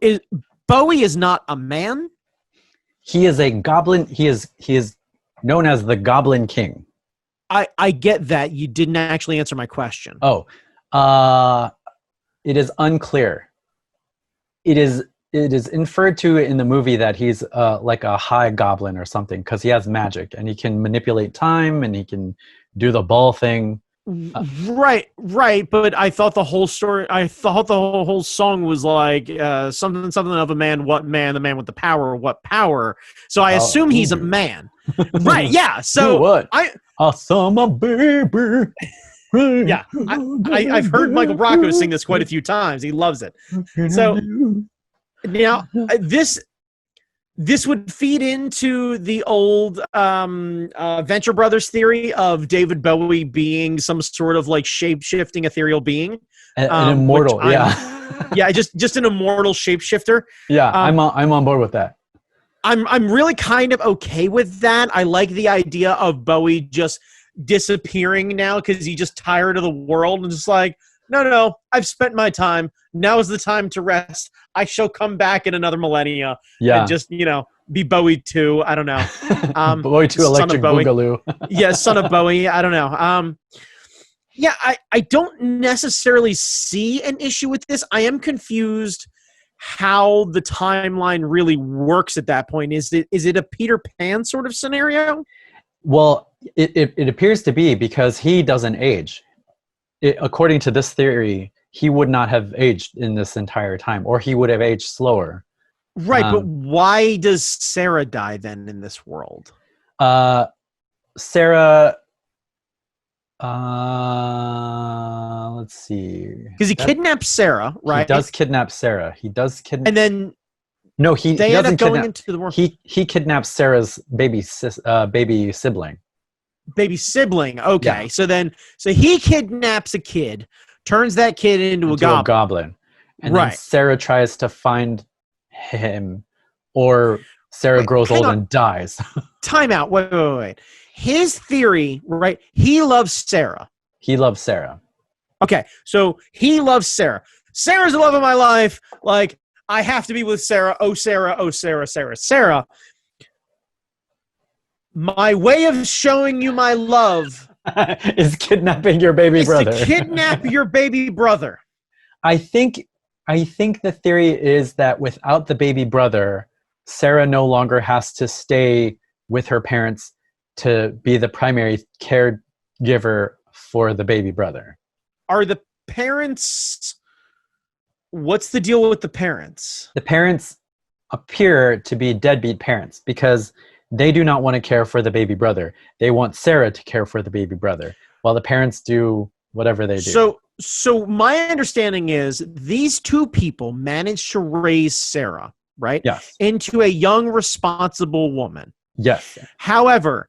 Bowie is not a man? He is a goblin. He is known as the Goblin King. I get that. You didn't actually answer my question. Oh. It is unclear. It is inferred to in the movie that he's like a high goblin or something because he has magic and he can manipulate time and he can do the ball thing. Right. But I thought the whole story, I thought the whole song was like something of a man, what man, the man with the power, what power. So I assume he's a man. Right. Yeah. So what? I saw my baby. Yeah, I've heard Michael Bracco sing this quite a few times. He loves it. So now this would feed into the old Venture Brothers theory of David Bowie being some sort of like shape-shifting ethereal being, an immortal. Just an immortal shapeshifter. Yeah, I'm on board with that. I'm really kind of okay with that. I like the idea of Bowie just disappearing now because he's just tired of the world and just like, no, I've spent my time. Now is the time to rest. I shall come back in another millennia and just, be Bowie 2. I don't know. Bowie 2 Electric Boogaloo. Yeah, son of Bowie. I don't know. I don't necessarily see an issue with this. I am confused how the timeline really works at that point. Is it a Peter Pan sort of scenario? Well, it appears to be because he doesn't age. According to this theory, he would not have aged in this entire time, or he would have aged slower. Right, but why does Sarah die then in this world? Sarah, let's see. Because he kidnaps Sarah, right? He does kidnap Sarah. He does kidnap. And then no, he they end doesn't up going kidnap. Into the world. He kidnaps Sarah's baby sibling. Baby sibling. Okay, yeah. So he kidnaps a kid, turns that kid into a goblin. And then Sarah tries to find him, or Sarah grows old and dies. Time out. Wait. His theory, right? He loves Sarah. He loves Sarah. Okay, so he loves Sarah. Sarah's the love of my life. Like, I have to be with Sarah. Oh, Sarah. Oh, Sarah. Sarah. My way of showing you my love is kidnapping your baby brother. To kidnap your baby brother. I think the theory is that without the baby brother, Sarah no longer has to stay with her parents to be the primary caregiver for the baby brother. Are the parents... What's the deal with the parents? The parents appear to be deadbeat parents because they do not want to care for the baby brother. They want Sarah to care for the baby brother, while the parents do whatever they do. So my understanding is these two people managed to raise Sarah, right? Yes. Into a young, responsible woman. Yes. However,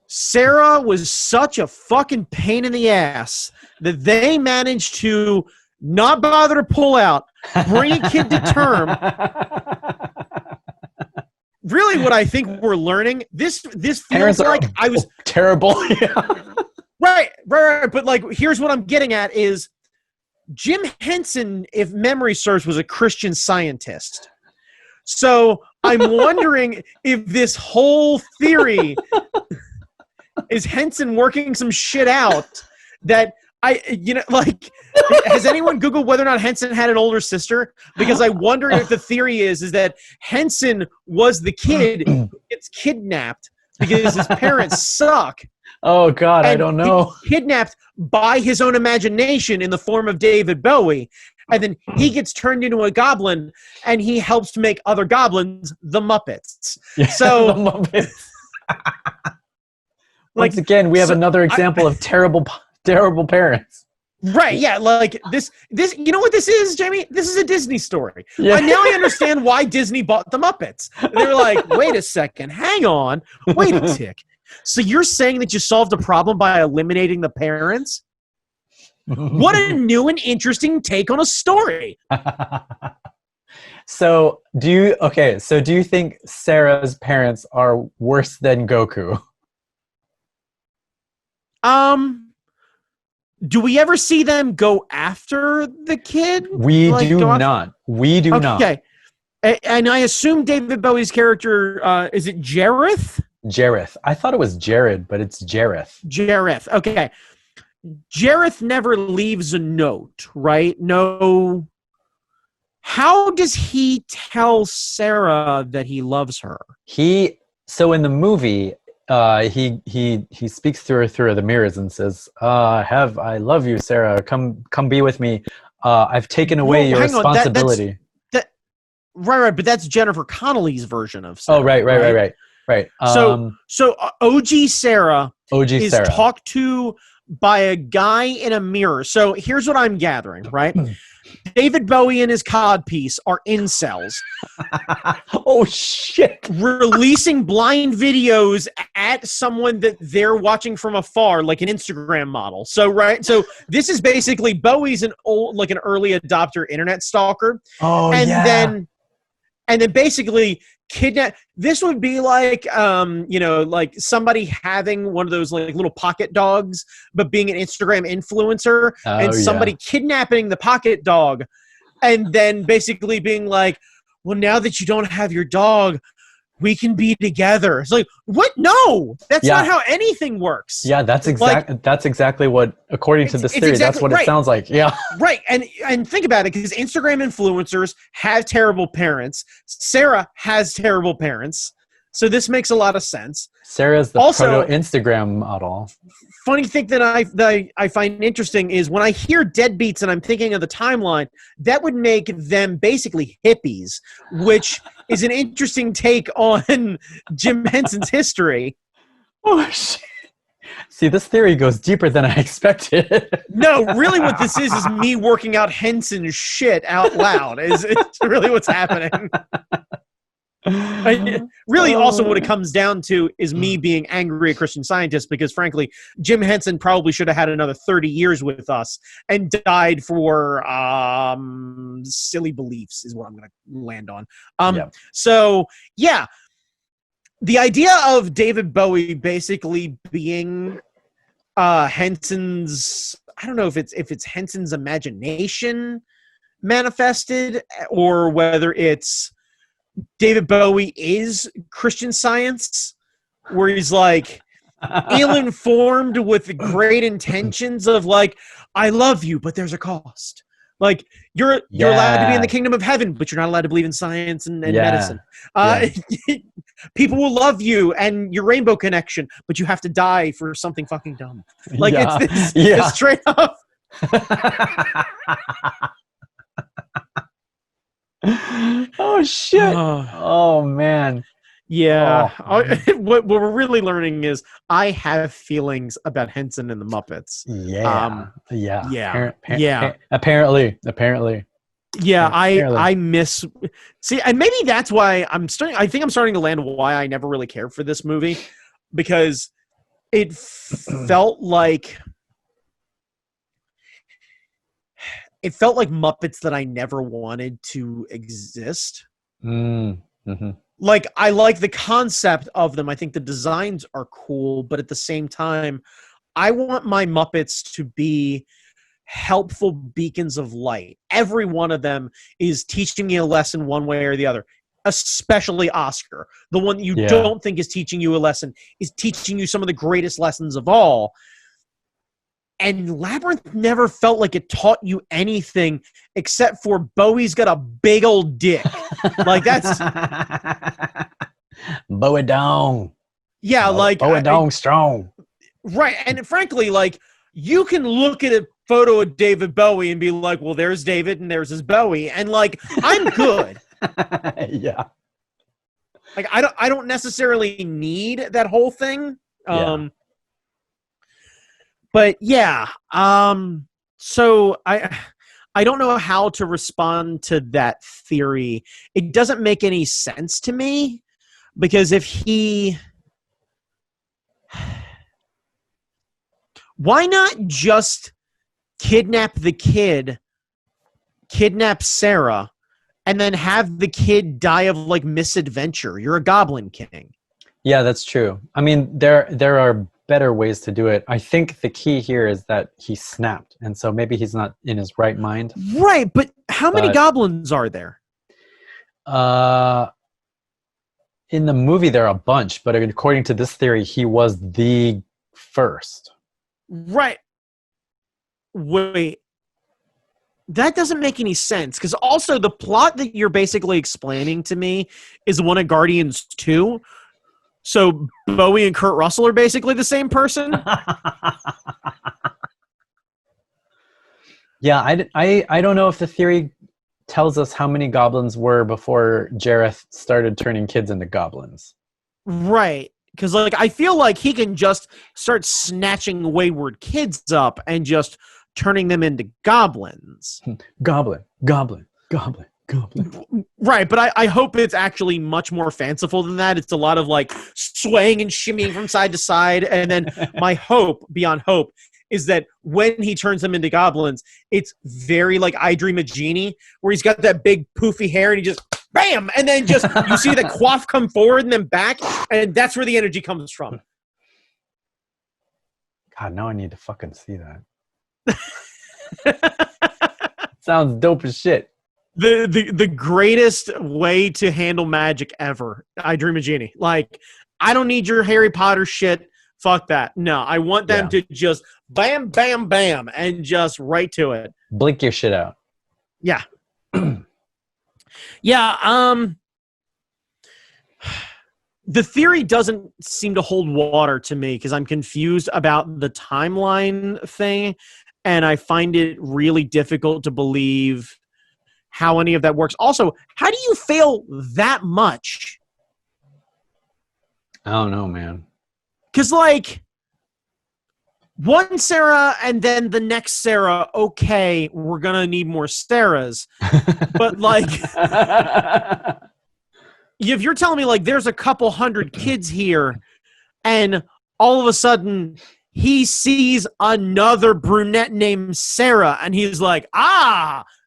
Sarah was such a fucking pain in the ass that they managed to not bother to pull out, bring a kid to term. Really, what I think we're learning, this feels like I was terrible. Right. But like, here's what I'm getting at is Jim Henson, if memory serves, was a Christian Scientist. So I'm wondering if this whole theory is Henson working some shit out that has anyone Googled whether or not Henson had an older sister? Because I wonder if the theory is that Henson was the kid who gets kidnapped because his parents suck. Oh, God, I don't know. Kidnapped by his own imagination in the form of David Bowie. And then he gets turned into a goblin, and he helps to make other goblins, the Muppets. Yeah, so, the Muppets. Once again, we have another example of terrible parents. Right, yeah, like this, you know what this is, Jamie? This is a Disney story. Yeah. Now I understand why Disney bought the Muppets. They were like, wait a second, hang on, wait a tick. So you're saying that you solved a problem by eliminating the parents? What a new and interesting take on a story. So do you think Sarah's parents are worse than Goku? Do we ever see them go after the kid? We do not. Okay. And I assume David Bowie's character, is it Jareth? Jareth. I thought it was Jared, but it's Jareth. Jareth. Okay. Jareth never leaves a note, right? No. How does he tell Sarah that he loves her? So in the movie, he speaks through the mirrors and says, I love you, Sarah. Come be with me. I've taken away your responsibility. Right, but that's Jennifer Connelly's version of Sarah. Oh, right. So OG Sarah is Sarah. talked to by a guy in a mirror. So here's what I'm gathering, right? David Bowie and his codpiece are incels. Oh, shit. Releasing blind videos at someone that they're watching from afar, like an Instagram model. So this is basically Bowie's an early adopter internet stalker. Oh, And then basically kidnap. This would be like, like somebody having one of those like little pocket dogs, but being an Instagram influencer, and somebody kidnapping the pocket dog, and then basically being like, well, now that you don't have your dog, we can be together. It's like, what? No, that's not how anything works. Yeah, that's exactly what, according to this theory, that's what it sounds like. Yeah. Right. And think about it, because Instagram influencers have terrible parents. Sarah has terrible parents. So this makes a lot of sense. Sarah's the proto Instagram model. Funny thing that I find interesting is when I hear deadbeats and I'm thinking of the timeline, that would make them basically hippies, which is an interesting take on Jim Henson's history. Oh, shit. See, this theory goes deeper than I expected. No, really what this is me working out Henson's shit out loud. It's really what's happening. Also what it comes down to is me being angry at Christian Scientists, because frankly Jim Henson probably should have had another 30 years with us and died for silly beliefs is what I'm going to land on. So yeah, the idea of David Bowie basically being Henson's, I don't know if it's Henson's imagination manifested, or whether it's David Bowie is Christian Science, where he's like ill-informed with great intentions of like, I love you, but there's a cost. Like you're allowed to be in the kingdom of heaven, but you're not allowed to believe in science and medicine. People will love you and your rainbow connection, but you have to die for something fucking dumb. Like it's this straight up. Oh shit! Oh man! Yeah. What we're really learning is I have feelings about Henson and the Muppets. Apparently. Yeah, I miss. See, and maybe that's why I'm starting to land why I never really cared for this movie, because it felt like Muppets that I never wanted to exist. Mm-hmm. Like, I like the concept of them. I think the designs are cool, but at the same time, I want my Muppets to be helpful beacons of light. Every one of them is teaching me a lesson one way or the other, especially Oscar. The one that you don't think is teaching you a lesson is teaching you some of the greatest lessons of all. And Labyrinth never felt like it taught you anything except for Bowie's got a big old dick. Like, that's... Bowie dong. Yeah, like... Bowie dong strong. Right, and frankly, like, you can look at a photo of David Bowie and be like, well, there's David and there's his Bowie. And, like, I'm good. Yeah. Like, I don't necessarily need that whole thing. But yeah, so I don't know how to respond to that theory. It doesn't make any sense to me, because why not just kidnap the kid, kidnap Sarah, and then have the kid die of like misadventure? You're a goblin king. Yeah, that's true. I mean, there are better ways to do it. I think the key here is that he snapped, and so maybe he's not in his right mind. Right, but how many goblins are there? In the movie, there are a bunch, but according to this theory, he was the first. Right. Wait. That doesn't make any sense, because also the plot that you're basically explaining to me is the one of Guardians 2, So Bowie and Kurt Russell are basically the same person? Yeah, I don't know if the theory tells us how many goblins were before Jareth started turning kids into goblins. Right. Because, like, I feel like he can just start snatching wayward kids up and just turning them into goblins. Goblin, goblin, goblin, goblin. Right, but I hope it's actually much more fanciful than that. It's a lot of, like, swaying and shimmying from side to side. And then my hope, beyond hope, is that when he turns them into goblins, it's very like I Dream of Jeannie, where he's got that big poofy hair and he just bam, and then just you see the quaff come forward and then back, and that's where the energy comes from. God, now I need to fucking see that. Sounds dope as shit. The greatest way to handle magic ever. I Dream of Jeannie. Like, I don't need your Harry Potter shit. Fuck that. No, I want them to just bam, bam, bam, and just right to it. Blink your shit out. Yeah. Yeah, the theory doesn't seem to hold water to me because I'm confused about the timeline thing, and I find it really difficult to believe how any of that works. Also, how do you fail that much? I don't know, man. Because, like, one Sarah and then the next Sarah, okay, we're going to need more Sarahs. But, like, if you're telling me, like, there's a couple hundred kids here, and all of a sudden he sees another brunette named Sarah, and he's like,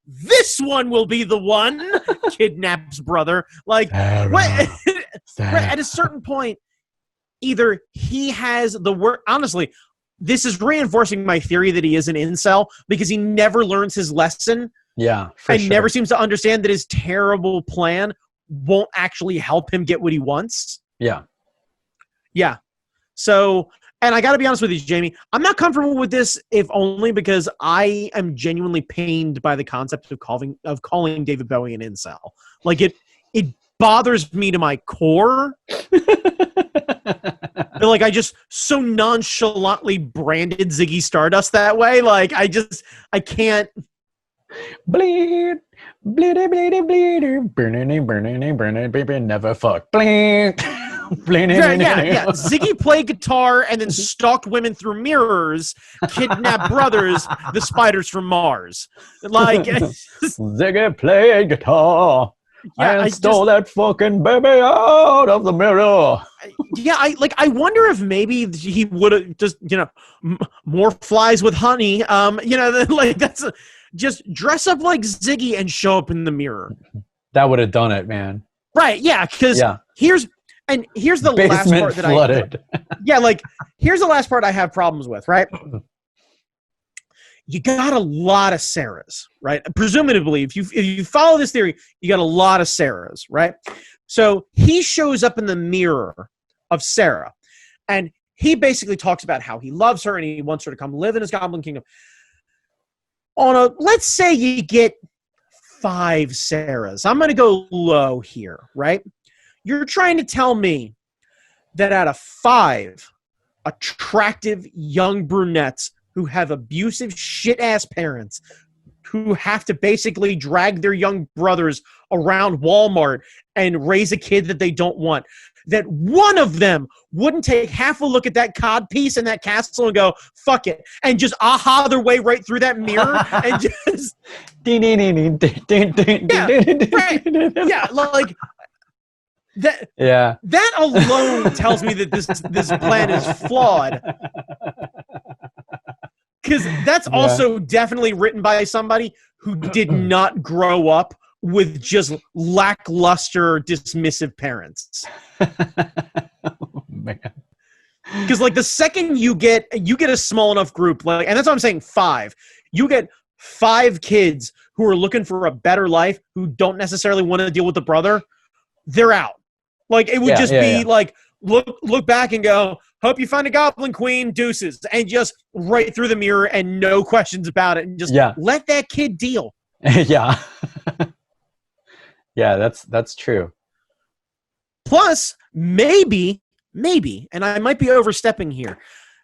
this one will be the one, kidnaps brother. Like, what? At a certain point, either he has the word. Honestly, this is reinforcing my theory that he is an incel because he never learns his lesson. Yeah, and never seems to understand that his terrible plan won't actually help him get what he wants. Yeah. Yeah. So, and I got to be honest with you, Jamie, I'm not comfortable with this, if only because I am genuinely pained by the concept of calling David Bowie an incel. Like, it bothers me to my core. Like, I just so nonchalantly branded Ziggy Stardust that way. Like, I can't. Bleed, bleedy, bleedy, bleeder, burning, never fuck. Bleed. Yeah. Ziggy played guitar and then stalked women through mirrors, kidnapped brothers, the spiders from Mars. Like, Ziggy played guitar. Yeah, I stole that fucking baby out of the mirror. Yeah, I wonder if maybe he would have just, more flies with honey. Like, that's just dress up like Ziggy and show up in the mirror. That would have done it, man. Right? Yeah, because here's the Basement last part that flooded. Here's the last part I have problems with. Right. You got a lot of Sarahs, right? Presumably, if you follow this theory, you got a lot of Sarahs, right? So he shows up in the mirror of Sarah, and he basically talks about how he loves her and he wants her to come live in his goblin kingdom. Let's say you get 5 Sarahs. I'm going to go low here, right? You're trying to tell me that out of 5 attractive young brunettes who have abusive shit-ass parents who have to basically drag their young brothers around Walmart and raise a kid that they don't want, that one of them wouldn't take half a look at that cod piece in that castle and go, fuck it, and just aha their way right through that mirror and just... Yeah, like... That alone tells me that this plan is flawed. Because that's also definitely written by somebody who did not grow up with just lackluster, dismissive parents. Oh, man. Because, like, the second you get a small enough group, like, and that's what I'm saying, 5. You get 5 kids who are looking for a better life, who don't necessarily want to deal with the brother, they're out. Like, it would be like, look back and go, hope you find a goblin queen, deuces, and just right through the mirror and no questions about it, and just let that kid deal. Yeah. Yeah, that's true. Plus, maybe maybe, and I might be overstepping here,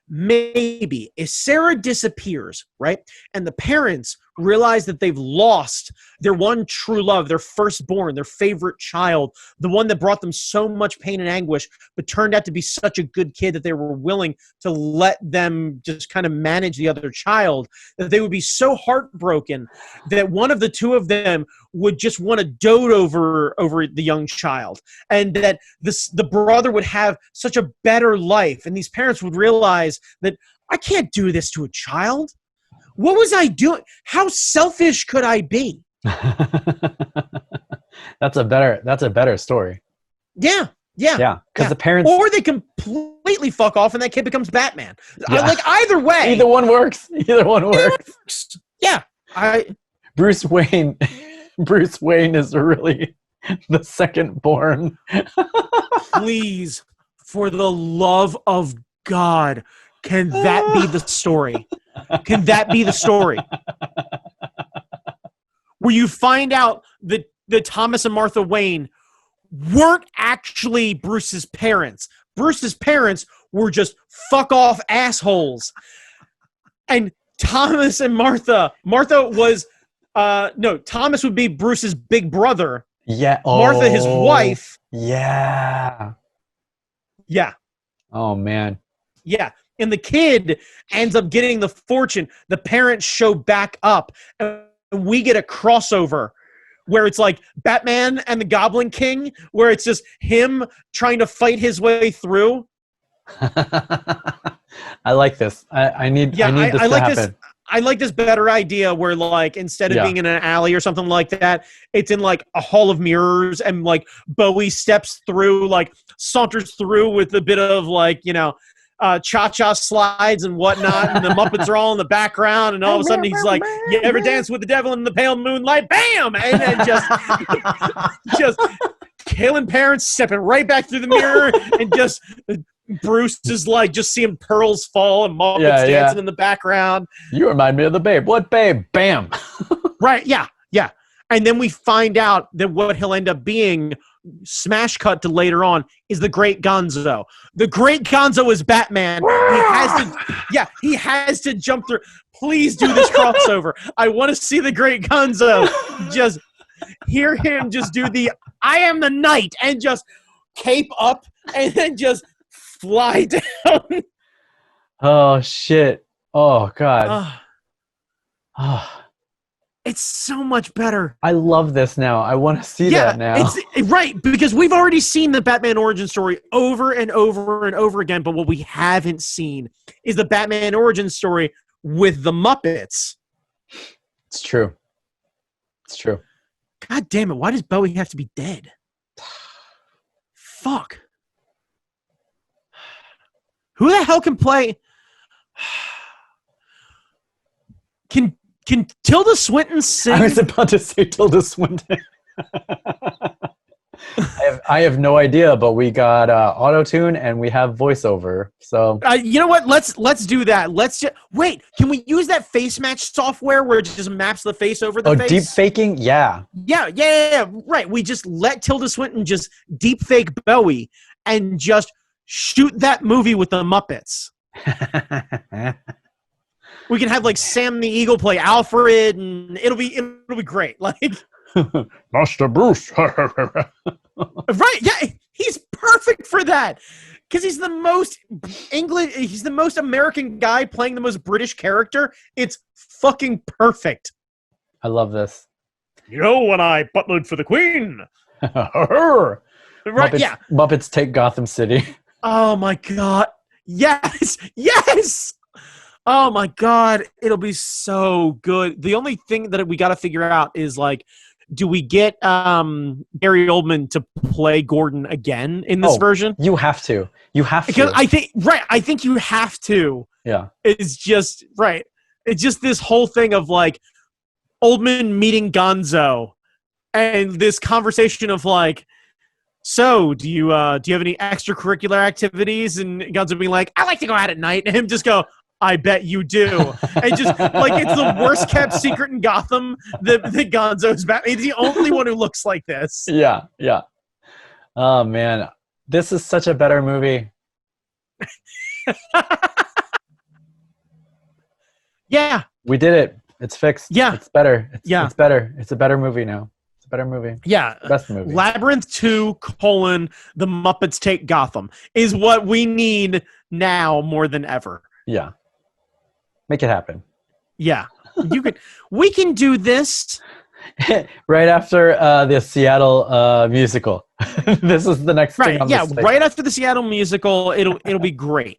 maybe if Sarah disappears, right, and the parents realize that they've lost their one true love, their firstborn, their favorite child, the one that brought them so much pain and anguish, but turned out to be such a good kid that they were willing to let them just kind of manage the other child, that they would be so heartbroken that one of the two of them would just want to dote over the young child, and that the brother would have such a better life, and these parents would realize that I can't do this to a child. What was I doing? How selfish could I be? That's a better story. Yeah. Because the parents, or they completely fuck off and that kid becomes Batman. Like either way, either one works. Yeah, Bruce Wayne is really the second born. Please, for the love of God, can that be the story? Can that be the story? Where you find out that Thomas and Martha Wayne weren't actually Bruce's parents. Bruce's parents were just fuck off assholes. And Thomas and Martha was, Thomas would be Bruce's big brother. Yeah. Martha, his wife. Yeah. Yeah. Oh, man. Yeah. And the kid ends up getting the fortune. The parents show back up. And we get a crossover where it's like Batman and the Goblin King, where it's just him trying to fight his way through. I like this. I need this to happen. I like this better idea where, like, instead of being in an alley or something like that, it's in like a hall of mirrors, and like Bowie steps through, like saunters through with a bit of like, cha-cha slides and whatnot, and the Muppets are all in the background, and all of a sudden he's like, you ever dance with the devil in the pale moonlight? Bam! And then just killing parents, stepping right back through the mirror, and just Bruce is like just seeing pearls fall and Muppets dancing in the background. You remind me of the Babe. What Babe? Bam! Right, yeah. And then we find out that what he'll end up being, smash cut to later on, is the Great Gonzo. The Great Gonzo is Batman. He has to jump through. Please do this crossover. I want to see the Great Gonzo. Just hear him just do the I am the knight and just cape up and then just fly down. Oh, shit. Oh, God. It's so much better. I love this now. I want to see that now. Right, because we've already seen the Batman origin story over and over and over again, but what we haven't seen is the Batman origin story with the Muppets. It's true. God damn it, why does Bowie have to be dead? Fuck. Who the hell can play... Can Tilda Swinton sing? I was about to say Tilda Swinton. I have no idea, but we got auto-tune and we have voiceover. So you know what? Let's do that. Wait. Can we use that face match software where it just maps the face over the face? Oh, deep faking? Yeah. Yeah. Right. We just let Tilda Swinton just deep fake Bowie and just shoot that movie with the Muppets. We can have like Sam the Eagle play Alfred, and it'll be great. Like Master Bruce. Right? Yeah, he's perfect for that because he's the most English. He's the most American guy playing the most British character. It's fucking perfect. I love this. When I butlered for the Queen. Right? Muppets, yeah. Muppets take Gotham City. Oh my God! Yes. Oh my God, it'll be so good. The only thing that we got to figure out is like, do we get Gary Oldman to play Gordon again in this version? You have to. Because I think you have to. Yeah. It's just right. It's just this whole thing of like Oldman meeting Gonzo and this conversation of like, so do you have any extracurricular activities? And Gonzo being like, I like to go out at night, and him just go, I bet you do. And just like it's the worst kept secret in Gotham that Gonzo's Batman. He's the only one who looks like this. Yeah. Oh man, this is such a better movie. Yeah. We did it. It's fixed. Yeah. It's better. Yeah. It's better. It's a better movie now. It's a better movie. Yeah. Best movie. Labyrinth 2, The Muppets Take Gotham is what we need now more than ever. Yeah. Make it happen. Yeah. We can do this. Right after the Seattle musical. This is the next thing on the slate. Right after the Seattle musical, it'll be great.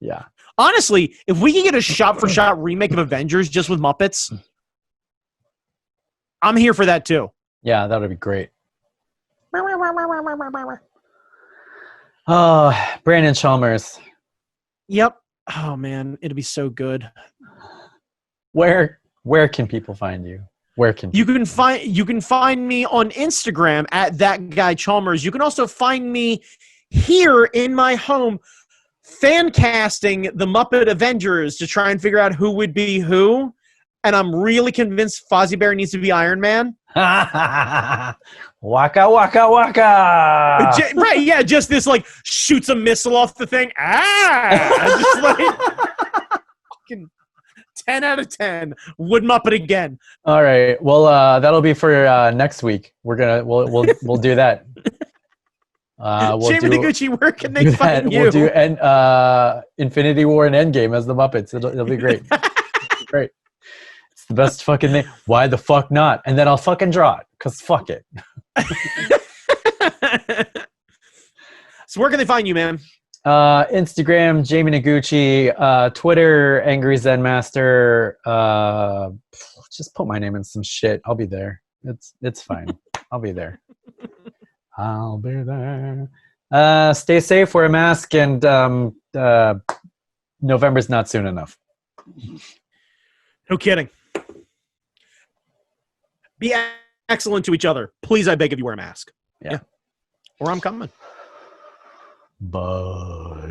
Yeah. Honestly, if we can get a shot-for-shot remake of Avengers just with Muppets, I'm here for that too. Yeah, that would be great. Oh, Brandon Chalmers. Yep. Oh man, it'd be so good. Where can people find you? You can find me on Instagram at that guy Chalmers. You can also find me here in my home fan casting the Muppet Avengers to try and figure out who would be who. And I'm really convinced Fozzie Bear needs to be Iron Man. Waka waka waka. Right, yeah, just this like shoots a missile off the thing. Just like 10 out of 10. Wood Muppet again. All right. Well, that'll be for next week. We'll do that. Jamie Noguchi, where can they find you? We'll do Infinity War and Endgame as the Muppets. It'll be great. Great. It's the best fucking thing. Why the fuck not? And then I'll fucking draw it, because fuck it. So where can they find you, man? Instagram, Jamie Noguchi. Twitter, Angry Zen Master. Just put my name in some shit. I'll be there. It's fine. I'll be there. I'll be there. Stay safe, wear a mask, and November's not soon enough. No kidding. Be excellent to each other. Please, I beg of you, wear a mask. Yeah. Or I'm coming. Bye.